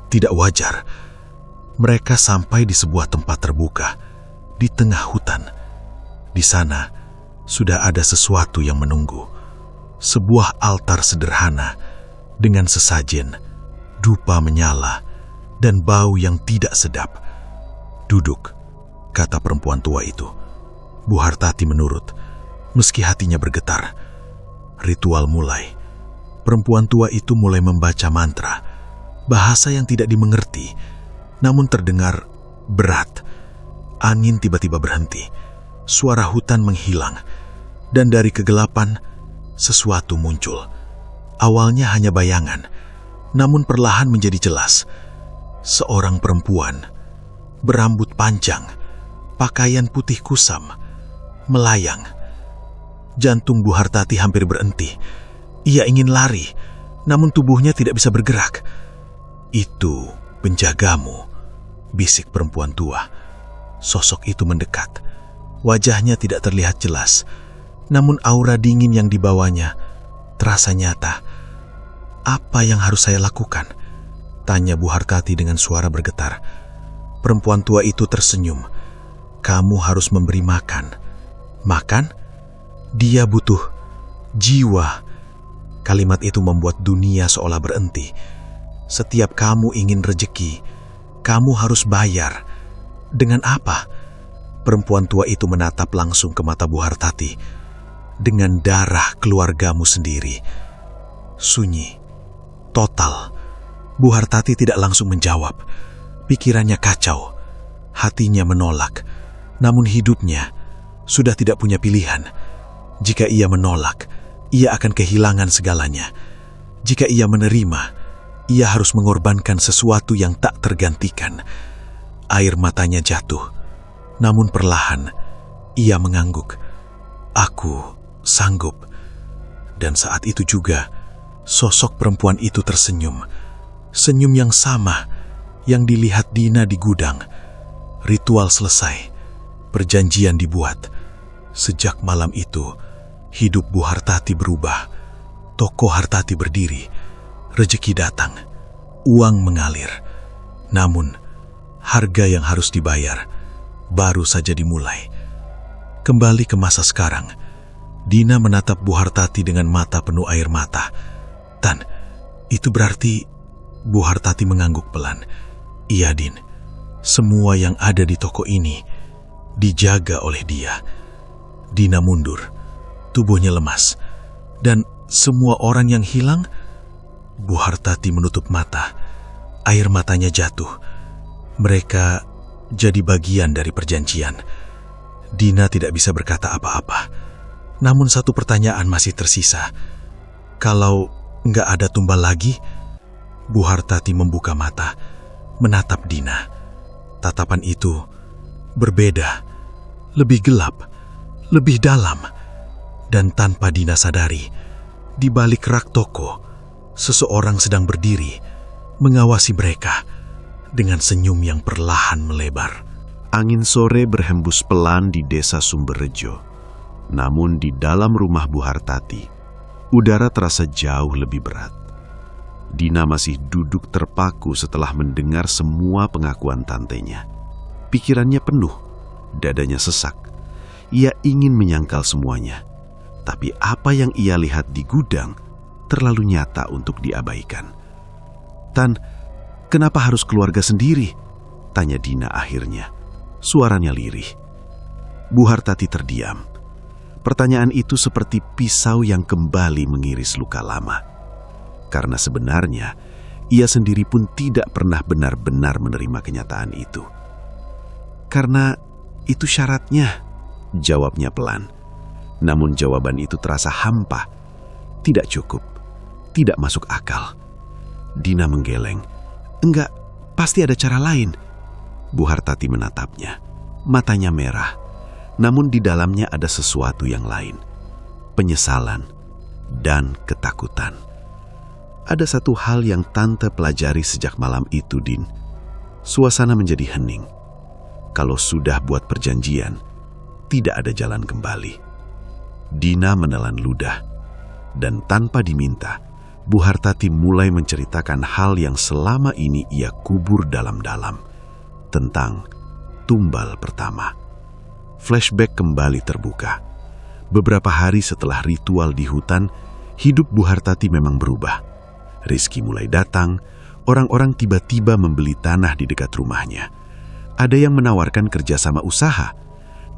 tidak wajar. Mereka sampai di sebuah tempat terbuka, di tengah hutan. Di sana, sudah ada sesuatu yang menunggu. Sebuah altar sederhana, dengan sesajen, dupa menyala, dan bau yang tidak sedap. "Duduk," kata perempuan tua itu. Bu Hartati menurut, meski hatinya bergetar. Ritual mulai. Perempuan tua itu mulai membaca mantra, bahasa yang tidak dimengerti, namun terdengar berat. Angin tiba-tiba berhenti, suara hutan menghilang, dan dari kegelapan, sesuatu muncul. Awalnya hanya bayangan, namun perlahan menjadi jelas. Seorang perempuan, berambut panjang, pakaian putih kusam, melayang. Jantung Bu Hartati hampir berhenti. Ia ingin lari, namun tubuhnya tidak bisa bergerak. "Itu penjagamu," bisik perempuan tua. Sosok itu mendekat. Wajahnya tidak terlihat jelas, namun aura dingin yang dibawanya terasa nyata. "Apa yang harus saya lakukan?" tanya Bu Hartati dengan suara bergetar. Perempuan tua itu tersenyum. "Kamu harus memberi makan." "Makan?" "Dia butuh jiwa." Kalimat itu membuat dunia seolah berhenti. "Setiap kamu ingin rejeki, kamu harus bayar." "Dengan apa?" Perempuan tua itu menatap langsung ke mata Bu Hartati. "Dengan darah keluargamu sendiri." Sunyi, total. Bu Hartati tidak langsung menjawab. Pikirannya kacau, hatinya menolak. Namun hidupnya sudah tidak punya pilihan. Jika ia menolak, ia akan kehilangan segalanya. Jika ia menerima, ia harus mengorbankan sesuatu yang tak tergantikan. Air matanya jatuh, namun perlahan ia mengangguk. "Aku sanggup." Dan saat itu juga, sosok perempuan itu tersenyum. Senyum yang sama yang dilihat Dina di gudang. Ritual selesai, perjanjian dibuat. Sejak malam itu, hidup Bu Hartati berubah. Toko Hartati berdiri, rejeki datang, uang mengalir. Namun, harga yang harus dibayar baru saja dimulai. Kembali ke masa sekarang, Dina menatap Bu Hartati dengan mata penuh air mata. "Tan, itu berarti..." Bu Hartati mengangguk pelan. "Iya, Din. Semua yang ada di toko ini dijaga oleh dia." Dina mundur, tubuhnya lemas. "Dan semua orang yang hilang?" Bu Hartati menutup mata. Air matanya jatuh. "Mereka jadi bagian dari perjanjian." Dina tidak bisa berkata apa-apa. Namun satu pertanyaan masih tersisa. Kalau nggak ada tumbal lagi, Bu Hartati membuka mata, menatap Dina. Tatapan itu berbeda, lebih gelap, lebih dalam. Dan tanpa Dina sadari, di balik rak toko, seseorang sedang berdiri, mengawasi mereka dengan senyum yang perlahan melebar. Angin sore berhembus pelan di desa Sumberrejo. Namun di dalam rumah Bu Hartati, udara terasa jauh lebih berat. Dina masih duduk terpaku setelah mendengar semua pengakuan tantenya. Pikirannya penuh, dadanya sesak. Ia ingin menyangkal semuanya. Tapi apa yang ia lihat di gudang terlalu nyata untuk diabaikan. "Tan, kenapa harus keluarga sendiri?" tanya Dina akhirnya. Suaranya lirih. Bu Hartati terdiam. Pertanyaan itu seperti pisau yang kembali mengiris luka lama. Karena sebenarnya, ia sendiri pun tidak pernah benar-benar menerima kenyataan itu. "Karena itu syaratnya," jawabnya pelan. Namun jawaban itu terasa hampa. Tidak cukup. Tidak masuk akal. Dina menggeleng. "Enggak, pasti ada cara lain." Bu Hartati menatapnya. Matanya merah. Namun di dalamnya ada sesuatu yang lain. Penyesalan dan ketakutan. Ada satu hal yang Tante pelajari sejak malam itu, Din. Suasana menjadi hening. Kalau sudah buat perjanjian, tidak ada jalan kembali. Dina menelan ludah. Dan tanpa diminta, Bu Hartati mulai menceritakan hal yang selama ini ia kubur dalam-dalam. Tentang tumbal pertama. Flashback kembali terbuka. Beberapa hari setelah ritual di hutan, hidup Bu Hartati memang berubah. Rizki mulai datang, orang-orang tiba-tiba membeli tanah di dekat rumahnya. Ada yang menawarkan kerjasama usaha,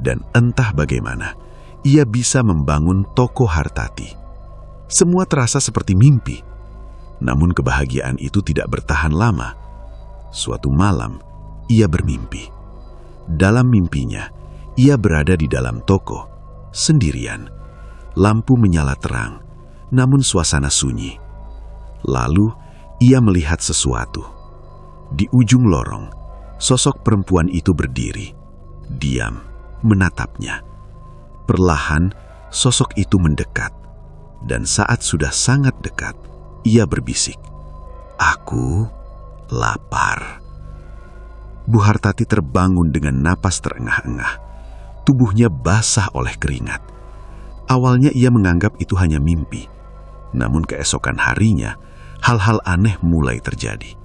dan entah bagaimana, ia bisa membangun toko Hartati. Semua terasa seperti mimpi. Namun kebahagiaan itu tidak bertahan lama. Suatu malam, ia bermimpi. Dalam mimpinya, ia berada di dalam toko, sendirian. Lampu menyala terang, namun suasana sunyi. Lalu, ia melihat sesuatu. Di ujung lorong, sosok perempuan itu berdiri, diam, menatapnya. Perlahan, sosok itu mendekat. Dan saat sudah sangat dekat, ia berbisik, "Aku lapar." Bu Hartati terbangun dengan napas terengah-engah. Tubuhnya basah oleh keringat. Awalnya ia menganggap itu hanya mimpi. Namun keesokan harinya, hal-hal aneh mulai terjadi.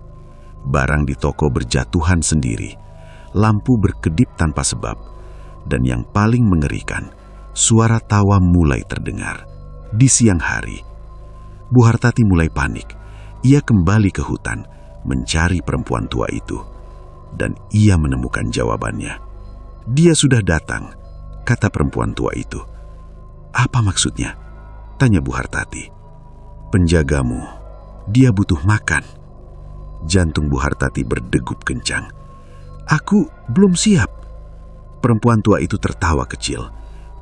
Barang di toko berjatuhan sendiri. Lampu berkedip tanpa sebab. Dan yang paling mengerikan, suara tawa mulai terdengar. Di siang hari, Bu Hartati mulai panik. Ia kembali ke hutan, mencari perempuan tua itu. Dan ia menemukan jawabannya. "Dia sudah datang," kata perempuan tua itu. "Apa maksudnya?" tanya Bu Hartati. "Penjagamu, dia butuh makan." Jantung Bu Hartati berdegup kencang. "Aku belum siap." Perempuan tua itu tertawa kecil.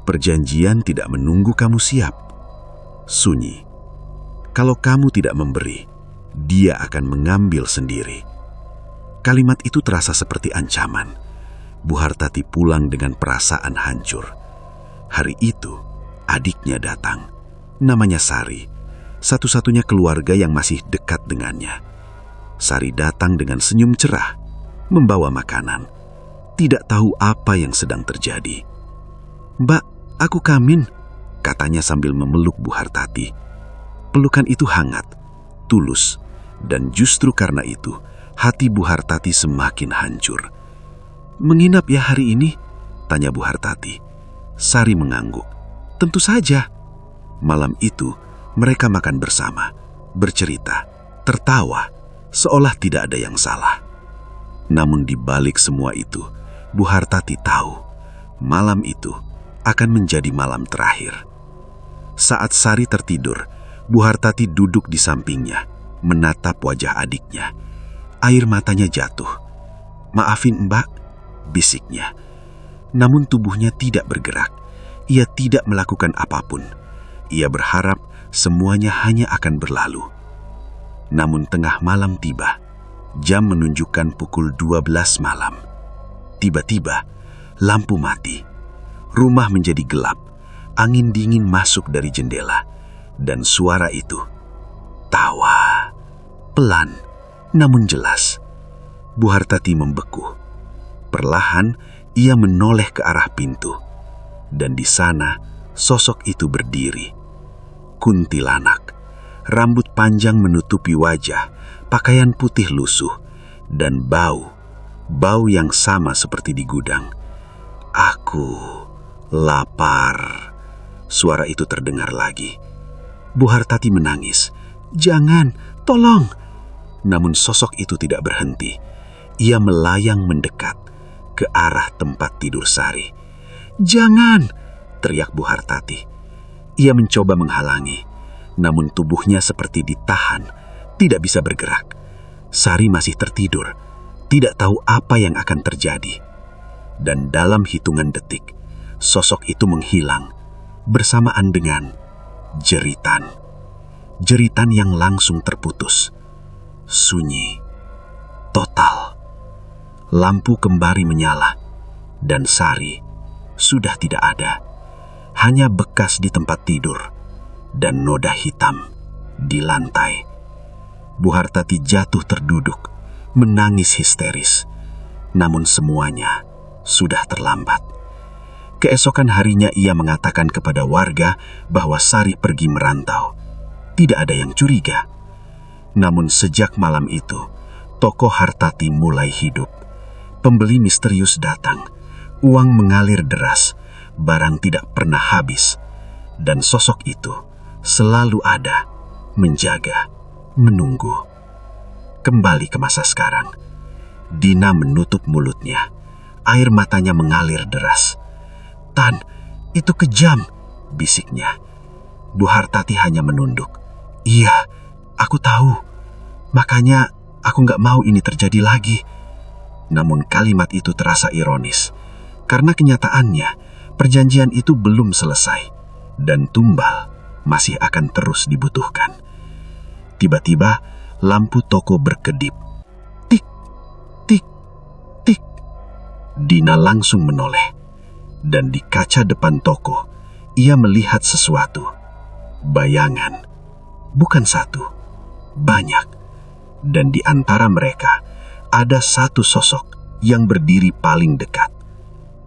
"Perjanjian tidak menunggu kamu siap." Sunyi. "Kalau kamu tidak memberi, dia akan mengambil sendiri." Kalimat itu terasa seperti ancaman. Bu Hartati pulang dengan perasaan hancur. Hari itu, adiknya datang. Namanya Sari, satu-satunya keluarga yang masih dekat dengannya. Sari datang dengan senyum cerah, membawa makanan. Tidak tahu apa yang sedang terjadi. "Mbak, aku Kamin," katanya sambil memeluk Bu Hartati. Pelukan itu hangat, tulus, dan justru karena itu, hati Bu Hartati semakin hancur. "Menginap ya hari ini?" tanya Bu Hartati. Sari mengangguk. "Tentu saja." Malam itu, mereka makan bersama, bercerita, tertawa, seolah tidak ada yang salah. Namun di balik semua itu, Bu Hartati tahu, malam itu akan menjadi malam terakhir. Saat Sari tertidur, Bu Hartati duduk di sampingnya, menatap wajah adiknya. Air matanya jatuh. "Maafin Mbak," bisiknya. namun tubuhnya tidak bergerak. Ia tidak melakukan apapun. Ia berharap semuanya hanya akan berlalu. Namun tengah malam tiba. Jam menunjukkan pukul 12 malam. Tiba-tiba, lampu mati. Rumah menjadi gelap. Angin dingin masuk dari jendela. Dan suara itu, tawa. Pelan, namun jelas. Bu Hartati membeku. Perlahan, ia menoleh ke arah pintu. Dan di sana, sosok itu berdiri. Kuntilanak. Rambut panjang menutupi wajah, pakaian putih lusuh, dan bau yang sama seperti di gudang. Aku lapar. Suara itu terdengar lagi. Bu Hartati menangis. Jangan, tolong. Namun sosok itu tidak berhenti. Ia melayang mendekat ke arah tempat tidur Sari. Jangan, teriak Bu Hartati. Ia mencoba menghalangi, namun tubuhnya seperti ditahan, tidak bisa bergerak. Sari masih tertidur, tidak tahu apa yang akan terjadi. Dan dalam hitungan detik, sosok itu menghilang bersamaan dengan jeritan. Jeritan yang langsung terputus. Sunyi. Total. Lampu kembali menyala. Dan Sari sudah tidak ada. Hanya bekas di tempat tidur. Dan noda hitam di lantai. Bu Hartati jatuh terduduk, menangis histeris. Namun semuanya sudah terlambat. Keesokan harinya ia mengatakan kepada warga bahwa Sari pergi merantau. Tidak ada yang curiga. Namun sejak malam itu, toko Hartati mulai hidup. Pembeli misterius datang. Uang mengalir deras. Barang tidak pernah habis. Dan sosok itu selalu ada, menjaga, menunggu. Kembali ke masa sekarang. Dina menutup mulutnya. Air matanya mengalir deras. Tan, itu kejam, bisiknya. Bu Hartati hanya menunduk. Iya, aku tahu. Makanya aku gak mau ini terjadi lagi. Namun kalimat itu terasa ironis. Karena kenyataannya, perjanjian itu belum selesai. Dan tumbal masih akan terus dibutuhkan. Tiba-tiba, lampu toko berkedip. Tik, tik, tik. Dina langsung menoleh. Dan di kaca depan toko, ia melihat sesuatu. Bayangan. Bukan satu. Banyak. Dan di antara mereka, ada satu sosok yang berdiri paling dekat.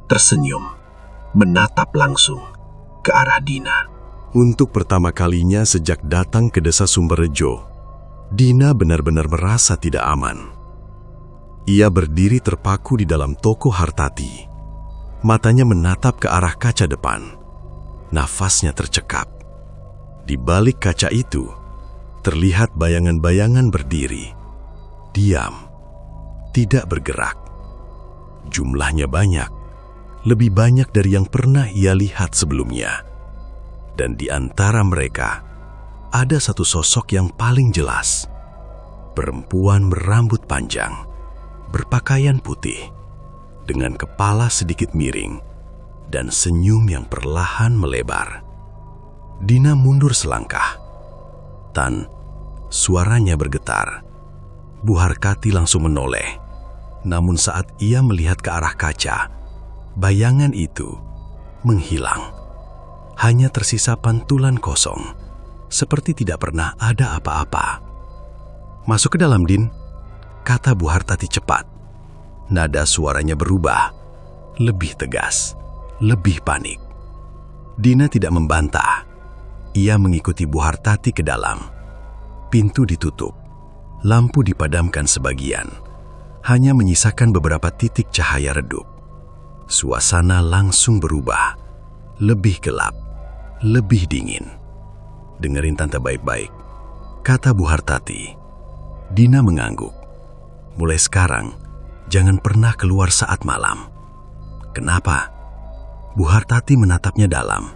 Tersenyum. Menatap langsung ke arah Dina. Untuk pertama kalinya sejak datang ke desa Sumberjo, Dina benar-benar merasa tidak aman. Ia berdiri terpaku di dalam toko Hartati. Matanya menatap ke arah kaca depan. Nafasnya tercekap. Di balik kaca itu, terlihat bayangan-bayangan berdiri. Diam. Tidak bergerak. Jumlahnya banyak. Lebih banyak dari yang pernah ia lihat sebelumnya. Dan di antara mereka, ada satu sosok yang paling jelas. Perempuan berambut panjang, berpakaian putih, dengan kepala sedikit miring, dan senyum yang perlahan melebar. Dina mundur selangkah. Tan, suaranya bergetar. Bu Hartati langsung menoleh. Namun saat ia melihat ke arah kaca, bayangan itu menghilang. Hanya tersisa pantulan kosong, seperti tidak pernah ada apa-apa. Masuk ke dalam, Din, kata Bu Hartati cepat. Nada suaranya berubah, lebih tegas, lebih panik. Dina tidak membantah. Ia mengikuti Bu Hartati ke dalam. Pintu ditutup, lampu dipadamkan sebagian, hanya menyisakan beberapa titik cahaya redup. Suasana langsung berubah, lebih gelap, lebih dingin. Dengerin Tante baik-baik, kata Bu Hartati. Dina mengangguk. Mulai sekarang, jangan pernah keluar saat malam. Kenapa? Bu Hartati menatapnya dalam.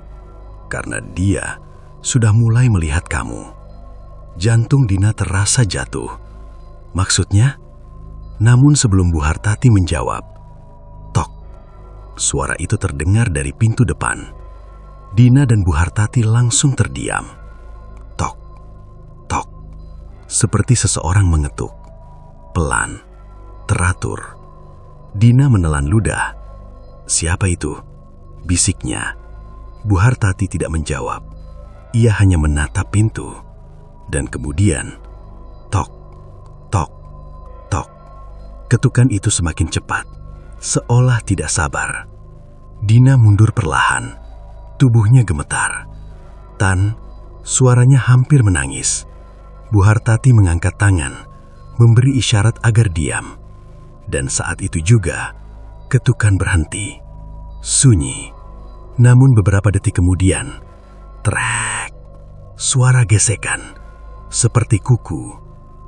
Karena dia sudah mulai melihat kamu. Jantung Dina terasa jatuh. Maksudnya? Namun sebelum Bu Hartati menjawab, tok, suara itu terdengar dari pintu depan. Dina dan Bu Hartati langsung terdiam. Tok, tok, seperti seseorang mengetuk. Pelan, teratur. Dina menelan ludah. "Siapa itu?" bisiknya. Bu Hartati tidak menjawab. Ia hanya menatap pintu. Dan kemudian, tok, tok, tok. Ketukan itu semakin cepat, seolah tidak sabar. Dina mundur perlahan. Tubuhnya gemetar. Tan, suaranya hampir menangis. Bu Hartati mengangkat tangan, memberi isyarat agar diam. Dan saat itu juga, ketukan berhenti. Sunyi. Namun beberapa detik kemudian, trek, suara gesekan, seperti kuku,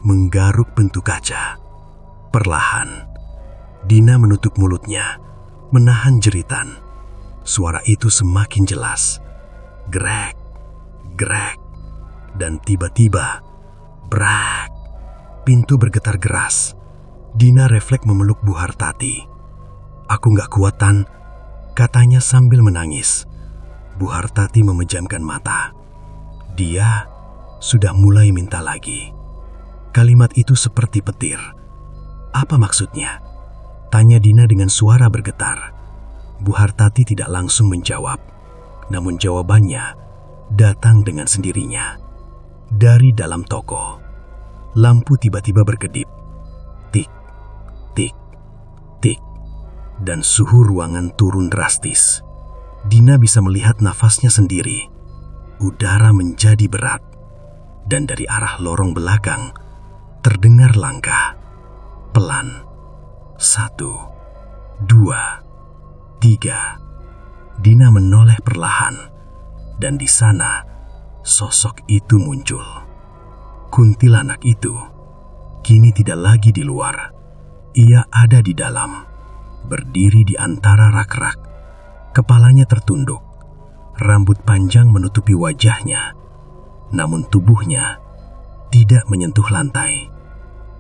menggaruk pintu kaca. Perlahan, Dina menutup mulutnya, menahan jeritan. Suara itu semakin jelas. Grek, grek, dan tiba-tiba, brak. Pintu bergetar keras. Dina refleks memeluk Bu Hartati. "Aku gak kuat, Tan," katanya sambil menangis. Bu Hartati memejamkan mata. Dia sudah mulai minta lagi. Kalimat itu seperti petir. "Apa maksudnya?" tanya Dina dengan suara bergetar. Bu Hartati tidak langsung menjawab, namun jawabannya datang dengan sendirinya. Dari dalam toko, lampu tiba-tiba berkedip. Tik, tik, tik. Dan suhu ruangan turun drastis. Dina bisa melihat nafasnya sendiri. Udara menjadi berat. Dan dari arah lorong belakang, terdengar langkah. Pelan. 1, 2, 3. Dina menoleh perlahan. Dan di sana, sosok itu muncul. Kuntilanak itu kini tidak lagi di luar. Ia ada di dalam, berdiri di antara rak-rak. Kepalanya tertunduk, rambut panjang menutupi wajahnya, namun tubuhnya tidak menyentuh lantai.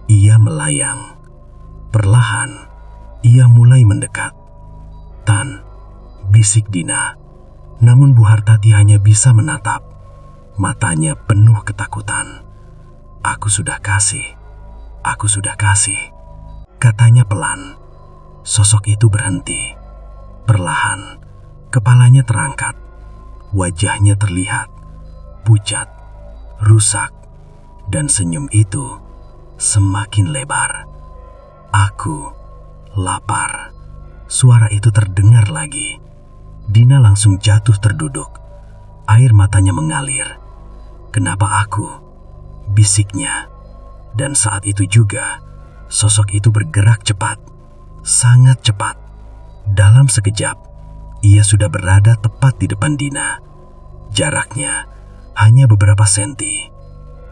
Ia melayang. Perlahan, ia mulai mendekat. "Tan," bisik Dina. Namun Bu Hartati hanya bisa menatap. Matanya penuh ketakutan. "Aku sudah kasih, aku sudah kasih," katanya pelan. Sosok itu berhenti. Perlahan, kepalanya terangkat. Wajahnya terlihat pucat, rusak, dan senyum itu semakin lebar. "Aku lapar." Suara itu terdengar lagi. Dina langsung jatuh terduduk. Air matanya mengalir. "Kenapa aku?" bisiknya. Dan saat itu juga, sosok itu bergerak cepat. Sangat cepat. Dalam sekejap, ia sudah berada tepat di depan Dina. Jaraknya hanya beberapa senti.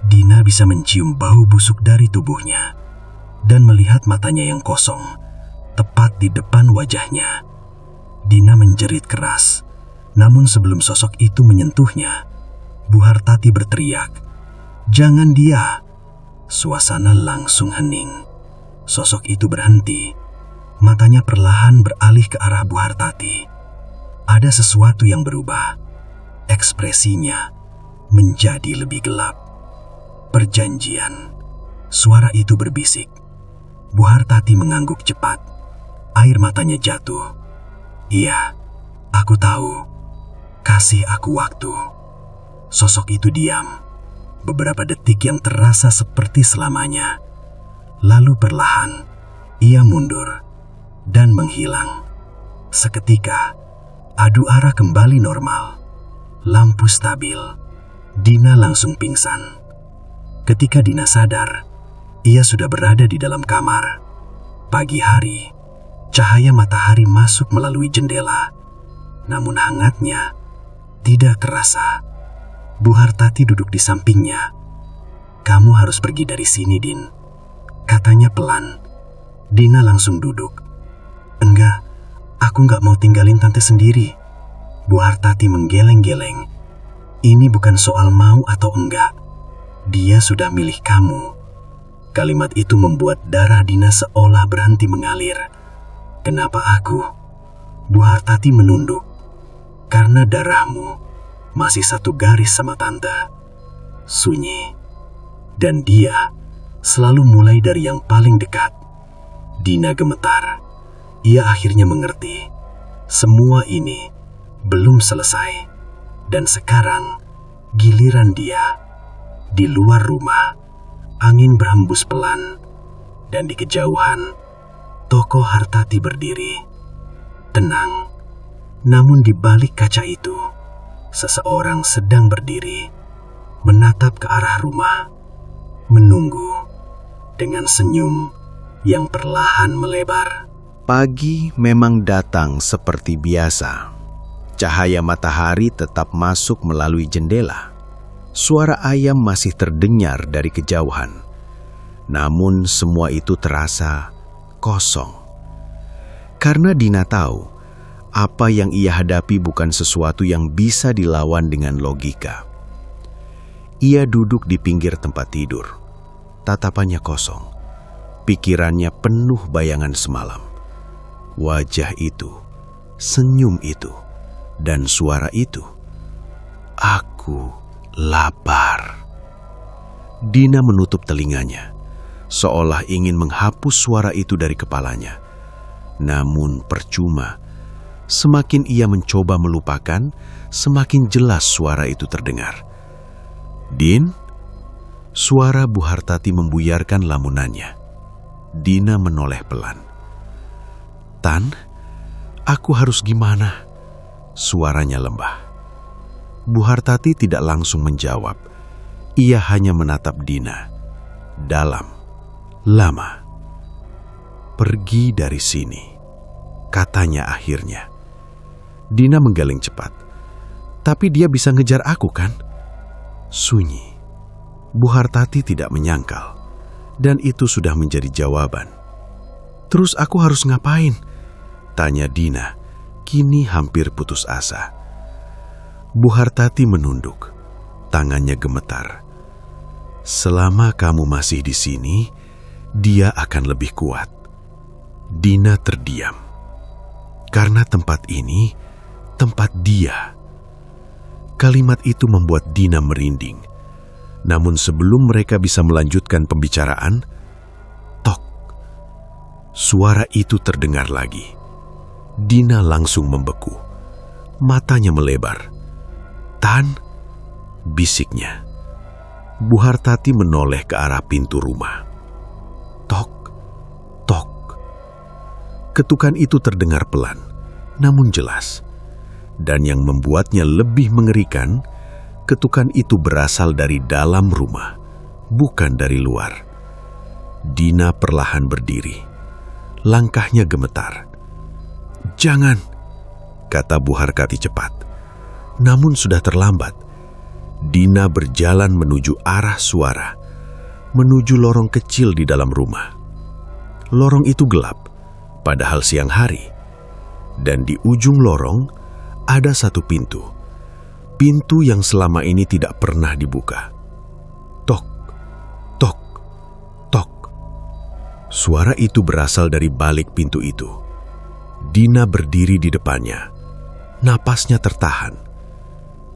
Dina bisa mencium bau busuk dari tubuhnya dan melihat matanya yang kosong tepat di depan wajahnya. Dina menjerit keras, namun sebelum sosok itu menyentuhnya, Bu Hartati berteriak, "Jangan dia!" Suasana langsung hening. Sosok itu berhenti. Matanya perlahan beralih ke arah Bu Hartati. Ada sesuatu yang berubah. Ekspresinya menjadi lebih gelap. "Perjanjian." Suara itu berbisik. Bu Hartati mengangguk cepat. Air matanya jatuh. "Iya, aku tahu. Kasih aku waktu." Sosok itu diam. Beberapa detik yang terasa seperti selamanya. Lalu perlahan, ia mundur dan menghilang. Seketika, adu arah kembali normal. Lampu stabil. Dina langsung pingsan. Ketika Dina sadar, ia sudah berada di dalam kamar. Pagi hari, cahaya matahari masuk melalui jendela. Namun hangatnya tidak terasa. Bu Hartati duduk di sampingnya. "Kamu harus pergi dari sini, Din," katanya pelan. Dina langsung duduk. "Enggak, aku nggak mau tinggalin tante sendiri." Bu Hartati menggeleng-geleng. "Ini bukan soal mau atau enggak. Dia sudah milih kamu." Kalimat itu membuat darah Dina seolah berhenti mengalir. "Kenapa aku?" Bu Hartati menunduk karena darahmu masih satu garis sama tante. Sunyi. Dan dia selalu mulai dari yang paling dekat. Dina gemetar. Ia akhirnya mengerti. Semua ini belum selesai. Dan sekarang giliran dia. Di luar rumah, angin berhembus pelan. Dan di kejauhan, Toko Hartati berdiri. Tenang. Namun di balik kaca itu, seseorang sedang berdiri, menatap ke arah rumah, menunggu dengan senyum yang perlahan melebar. Pagi memang datang seperti biasa. Cahaya matahari tetap masuk melalui jendela. Suara ayam masih terdengar dari kejauhan. Namun semua itu terasa kosong. Karena Dina tahu, apa yang ia hadapi bukan sesuatu yang bisa dilawan dengan logika. Ia duduk di pinggir tempat tidur. Tatapannya kosong. Pikirannya penuh bayangan semalam. Wajah itu, senyum itu, dan suara itu. Aku lapar. Dina menutup telinganya, seolah ingin menghapus suara itu dari kepalanya. Namun percuma. Semakin ia mencoba melupakan, semakin jelas suara itu terdengar. Din? Suara Bu Hartati membuyarkan lamunannya. Dina menoleh pelan. Tan, aku harus gimana? Suaranya lembah. Bu Hartati tidak langsung menjawab. Ia hanya menatap Dina. Dalam, lama. Pergi dari sini, katanya akhirnya. Dina menggeleng cepat. Tapi dia bisa ngejar aku kan? Sunyi. Bu Hartati tidak menyangkal. Dan itu sudah menjadi jawaban. Terus aku harus ngapain? Tanya Dina, kini hampir putus asa. Bu Hartati menunduk, tangannya gemetar. Selama kamu masih di sini, dia akan lebih kuat. Dina terdiam. Karena tempat ini, tempat dia. Kalimat itu membuat Dina merinding. Namun sebelum mereka bisa melanjutkan pembicaraan, tok. Suara itu terdengar lagi. Dina langsung membeku. Matanya melebar. Tan, bisiknya. Bu Hartati menoleh ke arah pintu rumah. Tok, tok. Ketukan itu terdengar pelan, namun jelas. Dan yang membuatnya lebih mengerikan, ketukan itu berasal dari dalam rumah, bukan dari luar. Dina perlahan berdiri. Langkahnya gemetar. Jangan, kata Bu Hartati cepat. Namun sudah terlambat. Dina berjalan menuju arah suara, menuju lorong kecil di dalam rumah. Lorong itu gelap, padahal siang hari. Dan di ujung lorong ada satu pintu. Pintu yang selama ini tidak pernah dibuka. Tok, tok, tok. Suara itu berasal dari balik pintu itu. Dina berdiri di depannya. Napasnya tertahan.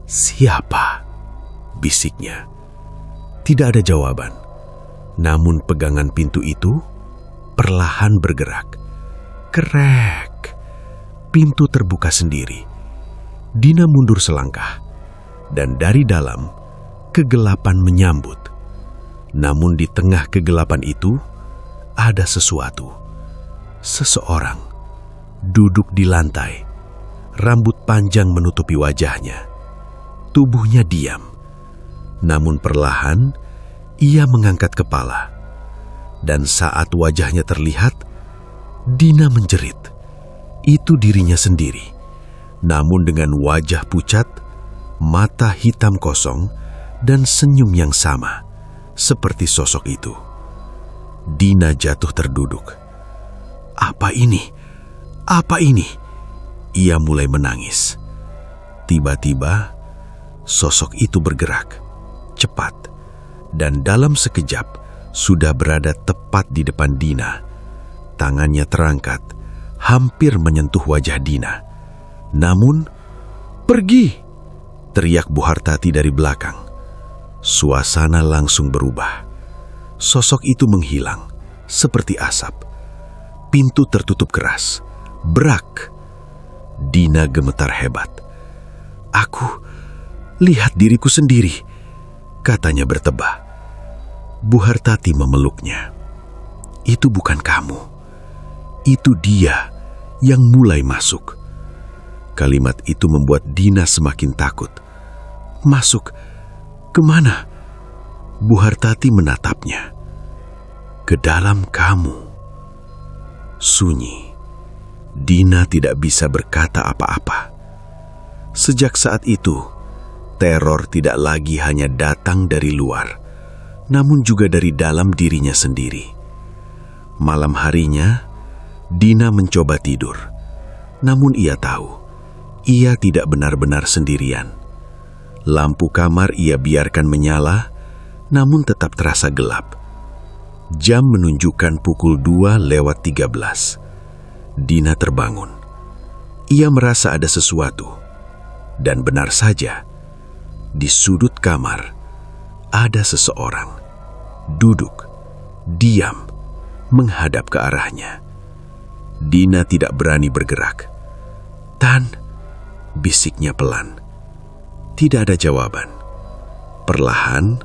Siapa? Bisiknya. Tidak ada jawaban. Namun pegangan pintu itu perlahan bergerak. Krek. Pintu terbuka sendiri. Dina mundur selangkah. Dan dari dalam, kegelapan menyambut. Namun di tengah kegelapan itu, ada sesuatu. Seseorang. Duduk di lantai. Rambut panjang menutupi wajahnya. Tubuhnya diam. Namun perlahan, ia mengangkat kepala. Dan saat wajahnya terlihat, Dina menjerit. Itu dirinya sendiri. Namun dengan wajah pucat, mata hitam kosong, dan senyum yang sama, seperti sosok itu. Dina jatuh terduduk. Apa ini? Apa ini? Ia mulai menangis. Tiba-tiba, sosok itu bergerak, cepat, dan dalam sekejap sudah berada tepat di depan Dina. Tangannya terangkat, hampir menyentuh wajah Dina. Namun, "Pergi!" teriak Bu Hartati dari belakang. Suasana langsung berubah. Sosok itu menghilang, seperti asap. Pintu tertutup keras. Brak! Dina gemetar hebat. "Aku lihat diriku sendiri," katanya bertebah. Bu Hartati memeluknya. "Itu bukan kamu. Itu dia yang mulai masuk." Kalimat itu membuat Dina semakin takut. "Masuk? Kemana?" Bu Hartati menatapnya. "Ke dalam kamu." Sunyi. Dina tidak bisa berkata apa-apa. Sejak saat itu, teror tidak lagi hanya datang dari luar, namun juga dari dalam dirinya sendiri. Malam harinya, Dina mencoba tidur. Namun ia tahu, ia tidak benar-benar sendirian. Lampu kamar ia biarkan menyala, namun tetap terasa gelap. Jam menunjukkan pukul 2:13. Dina terbangun. Ia merasa ada sesuatu. Dan benar saja, di sudut kamar ada seseorang. Duduk, diam, menghadap ke arahnya. Dina tidak berani bergerak. "Tan," bisiknya pelan. Tidak ada jawaban. Perlahan,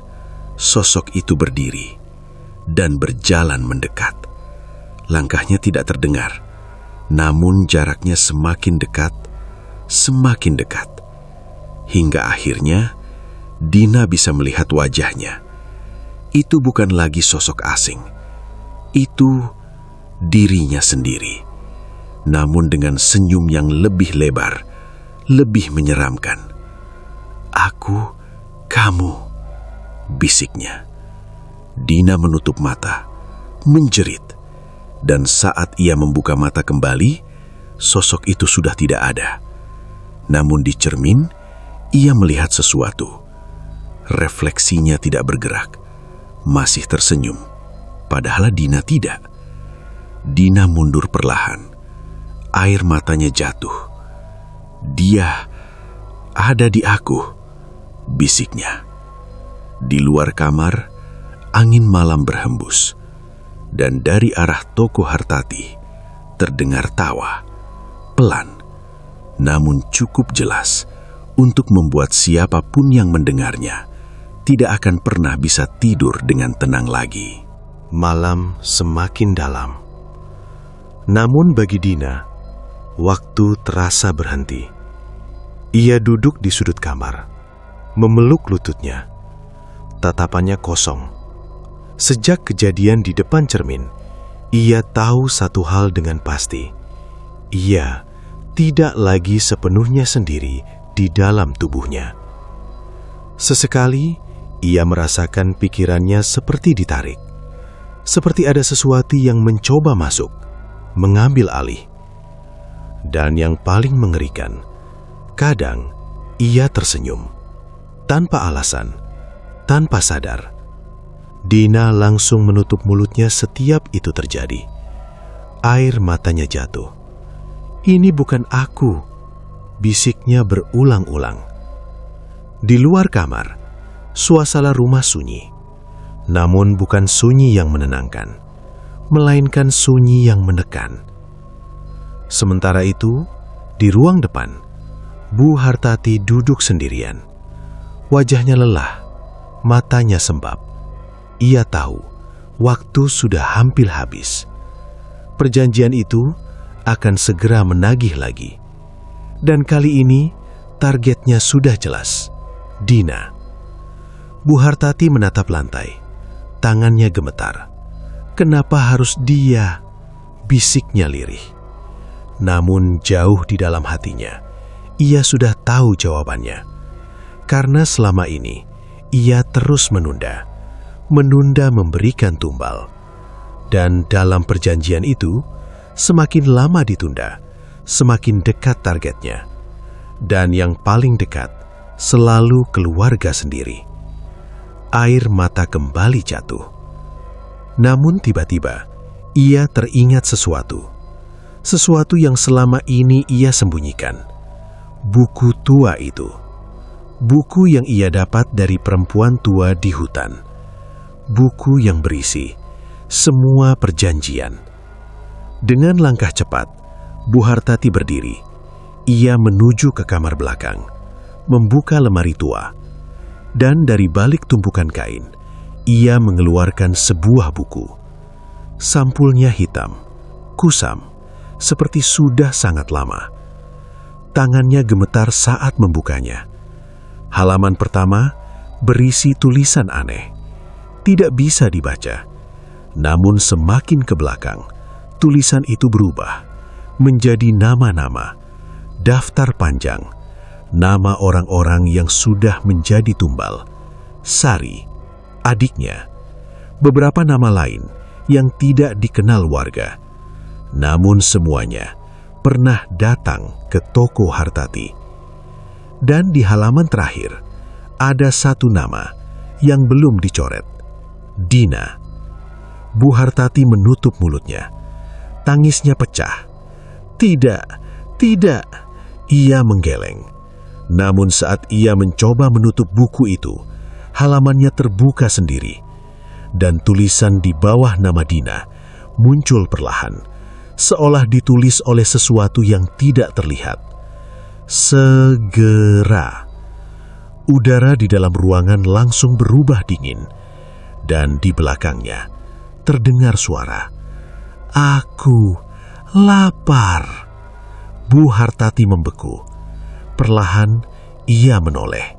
sosok itu berdiri dan berjalan mendekat. Langkahnya tidak terdengar, namun jaraknya semakin dekat, semakin dekat. Hingga akhirnya, Dina bisa melihat wajahnya. Itu bukan lagi sosok asing. Itu dirinya sendiri. Namun dengan senyum yang lebih lebar, lebih menyeramkan. "Aku, kamu," bisiknya. Dina menutup mata, menjerit. Dan saat ia membuka mata kembali, sosok itu sudah tidak ada. Namun di cermin, ia melihat sesuatu. Refleksinya tidak bergerak, masih tersenyum. Padahal Dina tidak. Dina mundur perlahan. Air matanya jatuh. "Dia ada di aku," bisiknya. Di luar kamar, angin malam berhembus. Dan dari arah toko Hartati, terdengar tawa. Pelan, namun cukup jelas untuk membuat siapapun yang mendengarnya tidak akan pernah bisa tidur dengan tenang lagi. Malam semakin dalam. Namun bagi Dina, waktu terasa berhenti. Ia duduk di sudut kamar, memeluk lututnya. Tatapannya kosong. Sejak kejadian di depan cermin, ia tahu satu hal dengan pasti. Ia tidak lagi sepenuhnya sendiri di dalam tubuhnya. Sesekali, ia merasakan pikirannya seperti ditarik. Seperti ada sesuatu yang mencoba masuk, mengambil alih. Dan yang paling mengerikan, kadang ia tersenyum. Tanpa alasan, tanpa sadar. Dina langsung menutup mulutnya setiap itu terjadi. Air matanya jatuh. "Ini bukan aku," bisiknya berulang-ulang. Di luar kamar, suasana rumah sunyi. Namun bukan sunyi yang menenangkan, melainkan sunyi yang menekan. Sementara itu, di ruang depan, Bu Hartati duduk sendirian. Wajahnya lelah, matanya sembab. Ia tahu waktu sudah hampir habis. Perjanjian itu akan segera menagih lagi. Dan kali ini targetnya sudah jelas. Dina. Bu Hartati menatap lantai. Tangannya gemetar. "Kenapa harus dia?" bisiknya lirih. Namun jauh di dalam hatinya, ia sudah tahu jawabannya. Karena selama ini, ia terus menunda memberikan tumbal. Dan dalam perjanjian itu, semakin lama ditunda, semakin dekat targetnya. Dan yang paling dekat, selalu keluarga sendiri. Air mata kembali jatuh. Namun tiba-tiba, ia teringat sesuatu. sesuatu yang selama ini ia sembunyikan. Buku tua itu. Buku yang ia dapat dari perempuan tua di hutan. Buku yang berisi semua perjanjian. Dengan langkah cepat, Buhartati berdiri. Ia menuju ke kamar belakang, membuka lemari tua, dan dari balik tumpukan kain, ia mengeluarkan sebuah buku. Sampulnya hitam, kusam, seperti sudah sangat lama. Tangannya gemetar saat membukanya. Halaman pertama berisi tulisan aneh. Tidak bisa dibaca. Namun semakin ke belakang, tulisan itu berubah menjadi nama-nama, daftar panjang, nama orang-orang yang sudah menjadi tumbal. Sari, adiknya, beberapa nama lain yang tidak dikenal warga. Namun semuanya pernah datang ke toko Hartati. Dan di halaman terakhir, ada satu nama yang belum dicoret. Dina. Buhartati menutup mulutnya. Tangisnya pecah. Tidak, tidak. Ia menggeleng. Namun saat ia mencoba menutup buku itu, halamannya terbuka sendiri. Dan tulisan di bawah nama Dina muncul perlahan, seolah ditulis oleh sesuatu yang tidak terlihat. Segera. Udara di dalam ruangan langsung berubah dingin, dan di belakangnya terdengar suara, "Aku lapar." Buhartati membeku. Perlahan ia menoleh,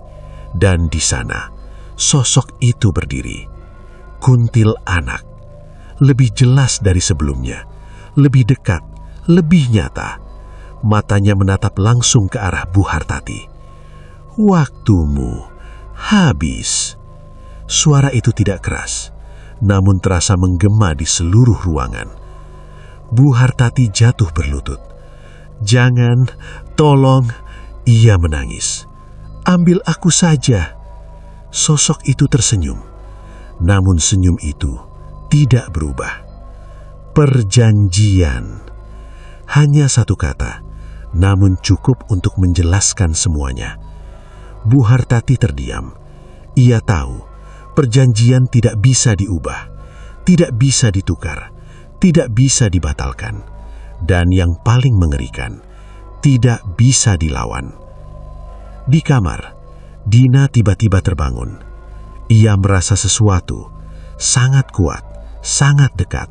dan di sana sosok itu berdiri. Kuntil anak, lebih jelas dari sebelumnya, lebih dekat, lebih nyata. Matanya menatap langsung ke arah Buhartati. "Waktumu habis." Suara itu tidak keras, namun terasa menggema di seluruh ruangan. Buhartati jatuh berlutut. "Jangan, tolong," ia menangis. "Ambil aku saja." Sosok itu tersenyum, namun senyum itu tidak berubah. Perjanjian. Hanya satu kata, namun cukup untuk menjelaskan semuanya. Buhartati terdiam. Ia tahu perjanjian tidak bisa diubah, tidak bisa ditukar, tidak bisa dibatalkan, dan yang paling mengerikan, tidak bisa dilawan. Di kamar, Dina tiba-tiba terbangun. Ia merasa sesuatu sangat kuat, sangat dekat,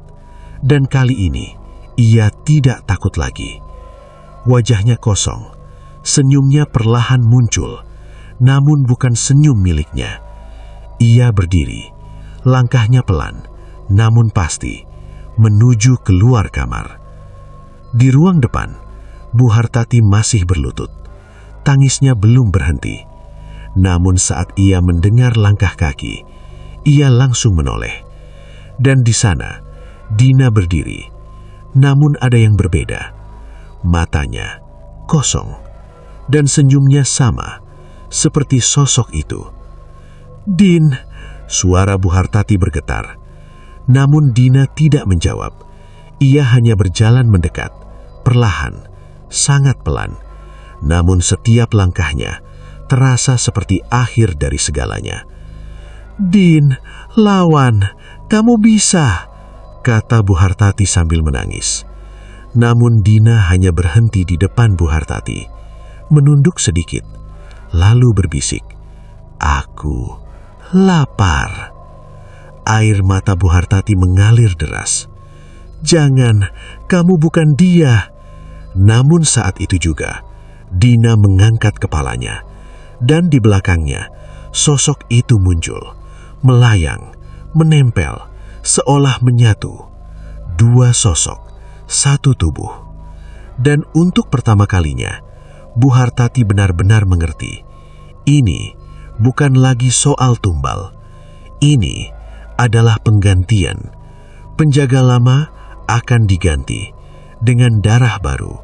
dan kali ini ia tidak takut lagi. Wajahnya kosong, senyumnya perlahan muncul, namun bukan senyum miliknya. Ia berdiri, langkahnya pelan, namun pasti, menuju keluar kamar. Di ruang depan, Buhartati masih berlutut. Tangisnya belum berhenti. Namun saat ia mendengar langkah kaki, ia langsung menoleh. Dan di sana, Dina berdiri. Namun ada yang berbeda. Matanya kosong, dan senyumnya sama, seperti sosok itu. "Din," suara Buhartati bergetar. Namun Dina tidak menjawab. Ia hanya berjalan mendekat, perlahan, sangat pelan. Namun setiap langkahnya terasa seperti akhir dari segalanya. "Din, lawan, kamu bisa," kata Buhartati sambil menangis. Namun Dina hanya berhenti di depan Buhartati, menunduk sedikit, lalu berbisik, "Aku lapar." Air mata Buhartati mengalir deras. "Jangan, kamu bukan dia." Namun saat itu juga, Dina mengangkat kepalanya, dan di belakangnya, sosok itu muncul, melayang, menempel, seolah menyatu. Dua sosok, satu tubuh. Dan untuk pertama kalinya, Buhartati benar-benar mengerti. Ini bukan lagi soal tumbal. Ini adalah penggantian. Penjaga lama akan diganti dengan darah baru,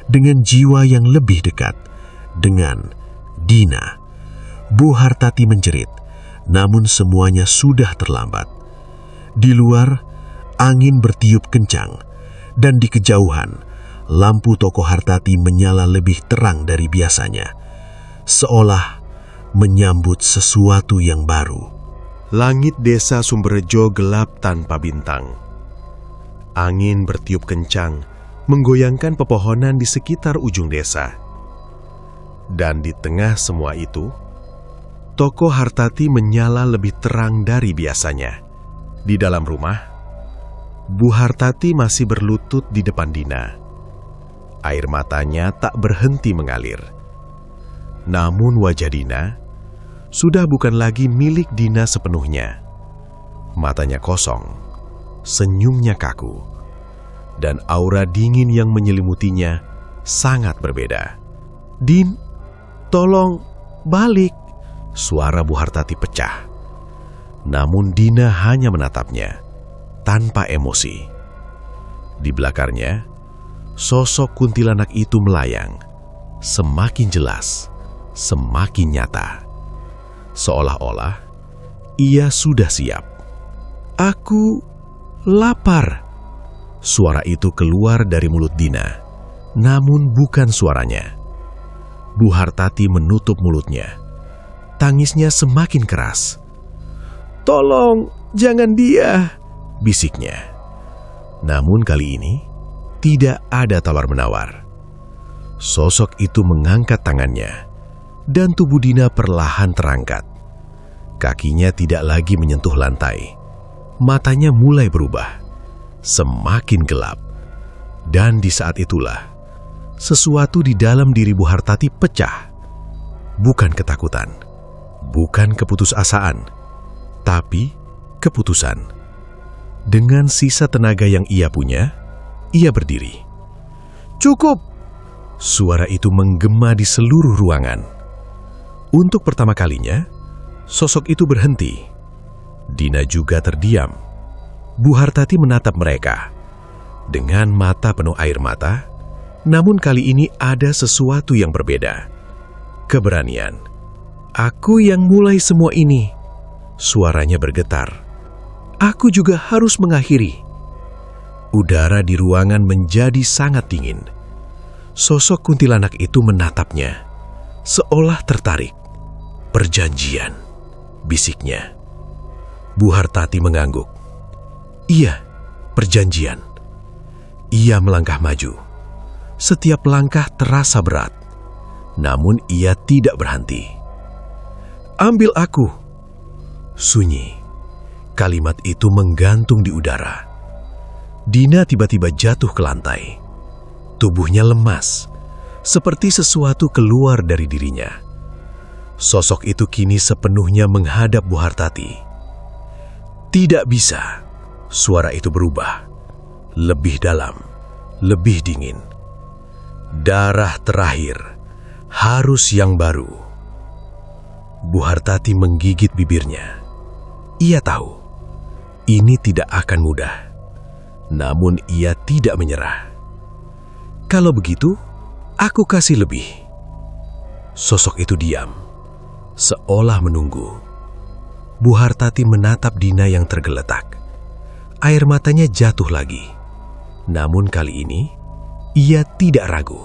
dengan jiwa yang lebih dekat, dengan Dina. Buhartati menjerit, namun semuanya sudah terlambat. Di luar, angin bertiup kencang, dan di kejauhan, lampu toko Hartati menyala lebih terang dari biasanya, seolah menyambut sesuatu yang baru. Langit desa Sumberjo gelap tanpa bintang. Angin bertiup kencang, menggoyangkan pepohonan di sekitar ujung desa. Dan di tengah semua itu, toko Hartati menyala lebih terang dari biasanya. Di dalam rumah, Bu Hartati masih berlutut di depan Dina. Air matanya tak berhenti mengalir. Namun wajah Dina sudah bukan lagi milik Dina sepenuhnya. Matanya kosong, senyumnya kaku, dan aura dingin yang menyelimutinya sangat berbeda. "Din, tolong balik!" Suara Bu Hartati pecah. Namun Dina hanya menatapnya, tanpa emosi. Di belakangnya, sosok kuntilanak itu melayang, semakin jelas, semakin nyata. Seolah-olah ia sudah siap. "Aku lapar." Suara itu keluar dari mulut Dina, namun bukan suaranya. Bu Hartati menutup mulutnya. Tangisnya semakin keras. "Tolong, jangan dia!" bisiknya. Namun kali ini, tidak ada tawar-menawar. Sosok itu mengangkat tangannya, dan tubuh Dina perlahan terangkat. Kakinya tidak lagi menyentuh lantai. Matanya mulai berubah, semakin gelap. Dan di saat itulah, sesuatu di dalam diri Bu Hartati pecah. Bukan ketakutan, bukan keputusasaan, tapi keputusan. Dengan sisa tenaga yang ia punya, ia berdiri. "Cukup!" Suara itu menggema di seluruh ruangan. Untuk pertama kalinya, sosok itu berhenti. Dina juga terdiam. Bu Hartati menatap mereka dengan mata penuh air mata, namun kali ini ada sesuatu yang berbeda. Keberanian. "Aku yang mulai semua ini." Suaranya bergetar. "Aku juga harus mengakhiri." Udara di ruangan menjadi sangat dingin. Sosok kuntilanak itu menatapnya, seolah tertarik. "Perjanjian," bisiknya. Bu Hartati mengangguk. "Iya, perjanjian." Ia melangkah maju. Setiap langkah terasa berat, namun ia tidak berhenti. "Ambil aku." Sunyi. Kalimat itu menggantung di udara. Dina tiba-tiba jatuh ke lantai. Tubuhnya lemas, seperti sesuatu keluar dari dirinya. Sosok itu kini sepenuhnya menghadap Bu Hartati. "Tidak bisa." Suara itu berubah, lebih dalam, lebih dingin. "Darah terakhir, harus yang baru." Bu Hartati menggigit bibirnya. Ia tahu, ini tidak akan mudah. Namun ia tidak menyerah. "Kalau begitu, aku kasih lebih." Sosok itu diam, seolah menunggu. Bu Hartati menatap Dina yang tergeletak. Air matanya jatuh lagi. Namun kali ini, ia tidak ragu.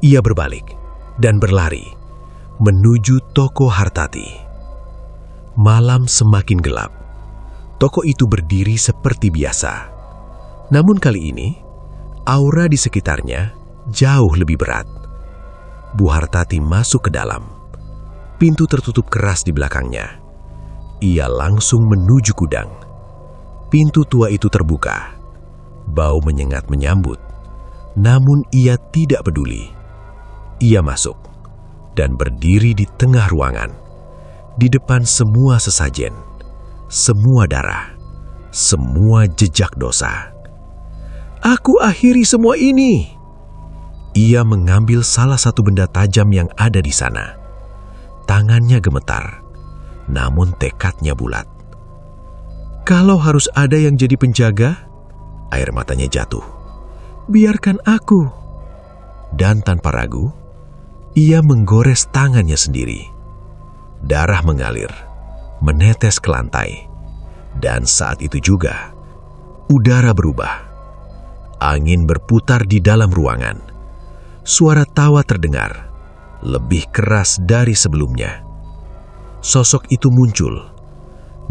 Ia berbalik dan berlari menuju toko Hartati. Malam semakin gelap. Toko itu berdiri seperti biasa. Namun kali ini, aura di sekitarnya jauh lebih berat. Bu Hartati masuk ke dalam. Pintu tertutup keras di belakangnya. Ia langsung menuju gudang. Pintu tua itu terbuka. Bau menyengat menyambut. Namun ia tidak peduli. Ia masuk dan berdiri di tengah ruangan. Di depan semua sesajen, semua darah, semua jejak dosa. "Aku akhiri semua ini." Ia mengambil salah satu benda tajam yang ada di sana. Tangannya gemetar, namun tekadnya bulat. "Kalau harus ada yang jadi penjaga," air matanya jatuh, "biarkan aku." Dan tanpa ragu, ia menggores tangannya sendiri. Darah mengalir, menetes ke lantai. Dan saat itu juga, udara berubah. Angin berputar di dalam ruangan. Suara tawa terdengar, lebih keras dari sebelumnya. Sosok itu muncul,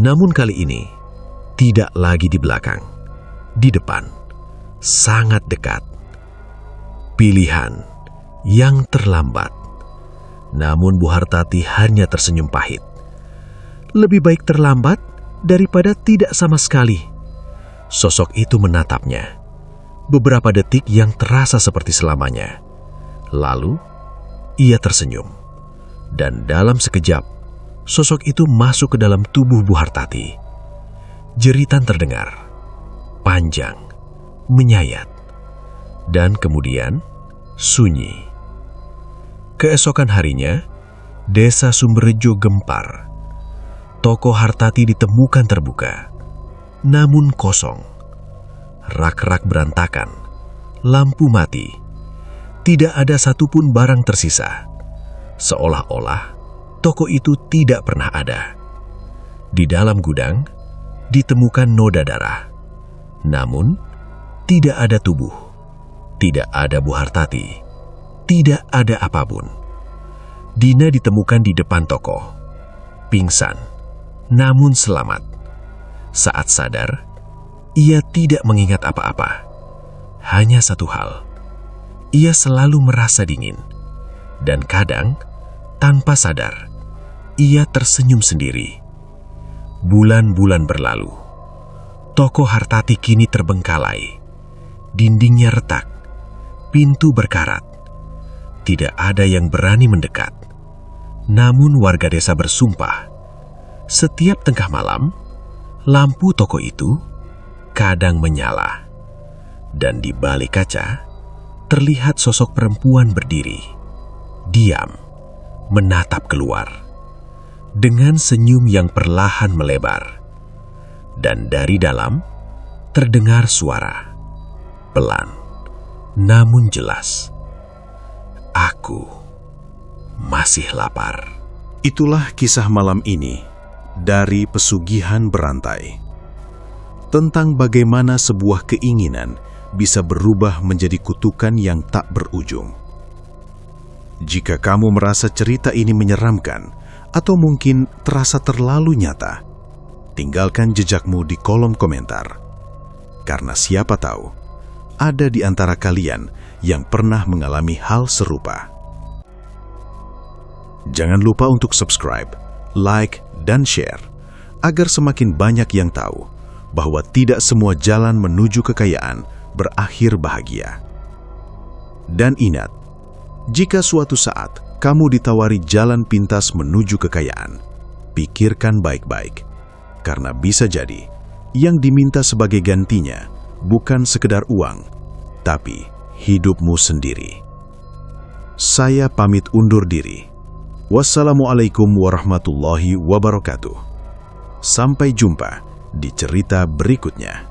namun kali ini tidak lagi di belakang, di depan, sangat dekat. Pilihan yang terlambat. Namun Bu Hartati hanya tersenyum pahit. Lebih baik terlambat daripada tidak sama sekali. Sosok itu menatapnya. Beberapa detik yang terasa seperti selamanya. Lalu, ia tersenyum. Dan dalam sekejap, sosok itu masuk ke dalam tubuh Bu Hartati. Jeritan terdengar, panjang, menyayat. Dan kemudian, sunyi. Keesokan harinya, Desa Sumberjo gempar. Toko Hartati ditemukan terbuka, namun kosong. Rak-rak berantakan, lampu mati. Tidak ada satupun barang tersisa. Seolah-olah toko itu tidak pernah ada. Di dalam gudang ditemukan noda darah. Namun, tidak ada tubuh. Tidak ada Bu Hartati. Tidak ada apapun. Dina ditemukan di depan toko. Pingsan, namun selamat. Saat sadar, ia tidak mengingat apa-apa. Hanya satu hal. Ia selalu merasa dingin. Dan kadang, tanpa sadar, ia tersenyum sendiri. Bulan-bulan berlalu. Toko Hartati kini terbengkalai. Dindingnya retak. Pintu berkarat. Tidak ada yang berani mendekat. Namun warga desa bersumpah, setiap tengah malam, lampu toko itu kadang menyala. Dan di balik kaca, terlihat sosok perempuan berdiri, diam, menatap keluar, dengan senyum yang perlahan melebar. Dan dari dalam, terdengar suara, pelan, namun jelas. Aku masih lapar. Itulah kisah malam ini dari Pesugihan Berantai. Tentang bagaimana sebuah keinginan bisa berubah menjadi kutukan yang tak berujung. Jika kamu merasa cerita ini menyeramkan atau mungkin terasa terlalu nyata, tinggalkan jejakmu di kolom komentar. Karena siapa tahu, ada di antara kalian yang pernah mengalami hal serupa. Jangan lupa untuk subscribe, like, dan share, agar semakin banyak yang tahu bahwa tidak semua jalan menuju kekayaan berakhir bahagia. Dan ingat, jika suatu saat kamu ditawari jalan pintas menuju kekayaan, pikirkan baik-baik, karena bisa jadi yang diminta sebagai gantinya bukan sekedar uang, tapi hidupmu sendiri. Saya pamit undur diri. Wassalamualaikum warahmatullahi wabarakatuh. Sampai jumpa di cerita berikutnya.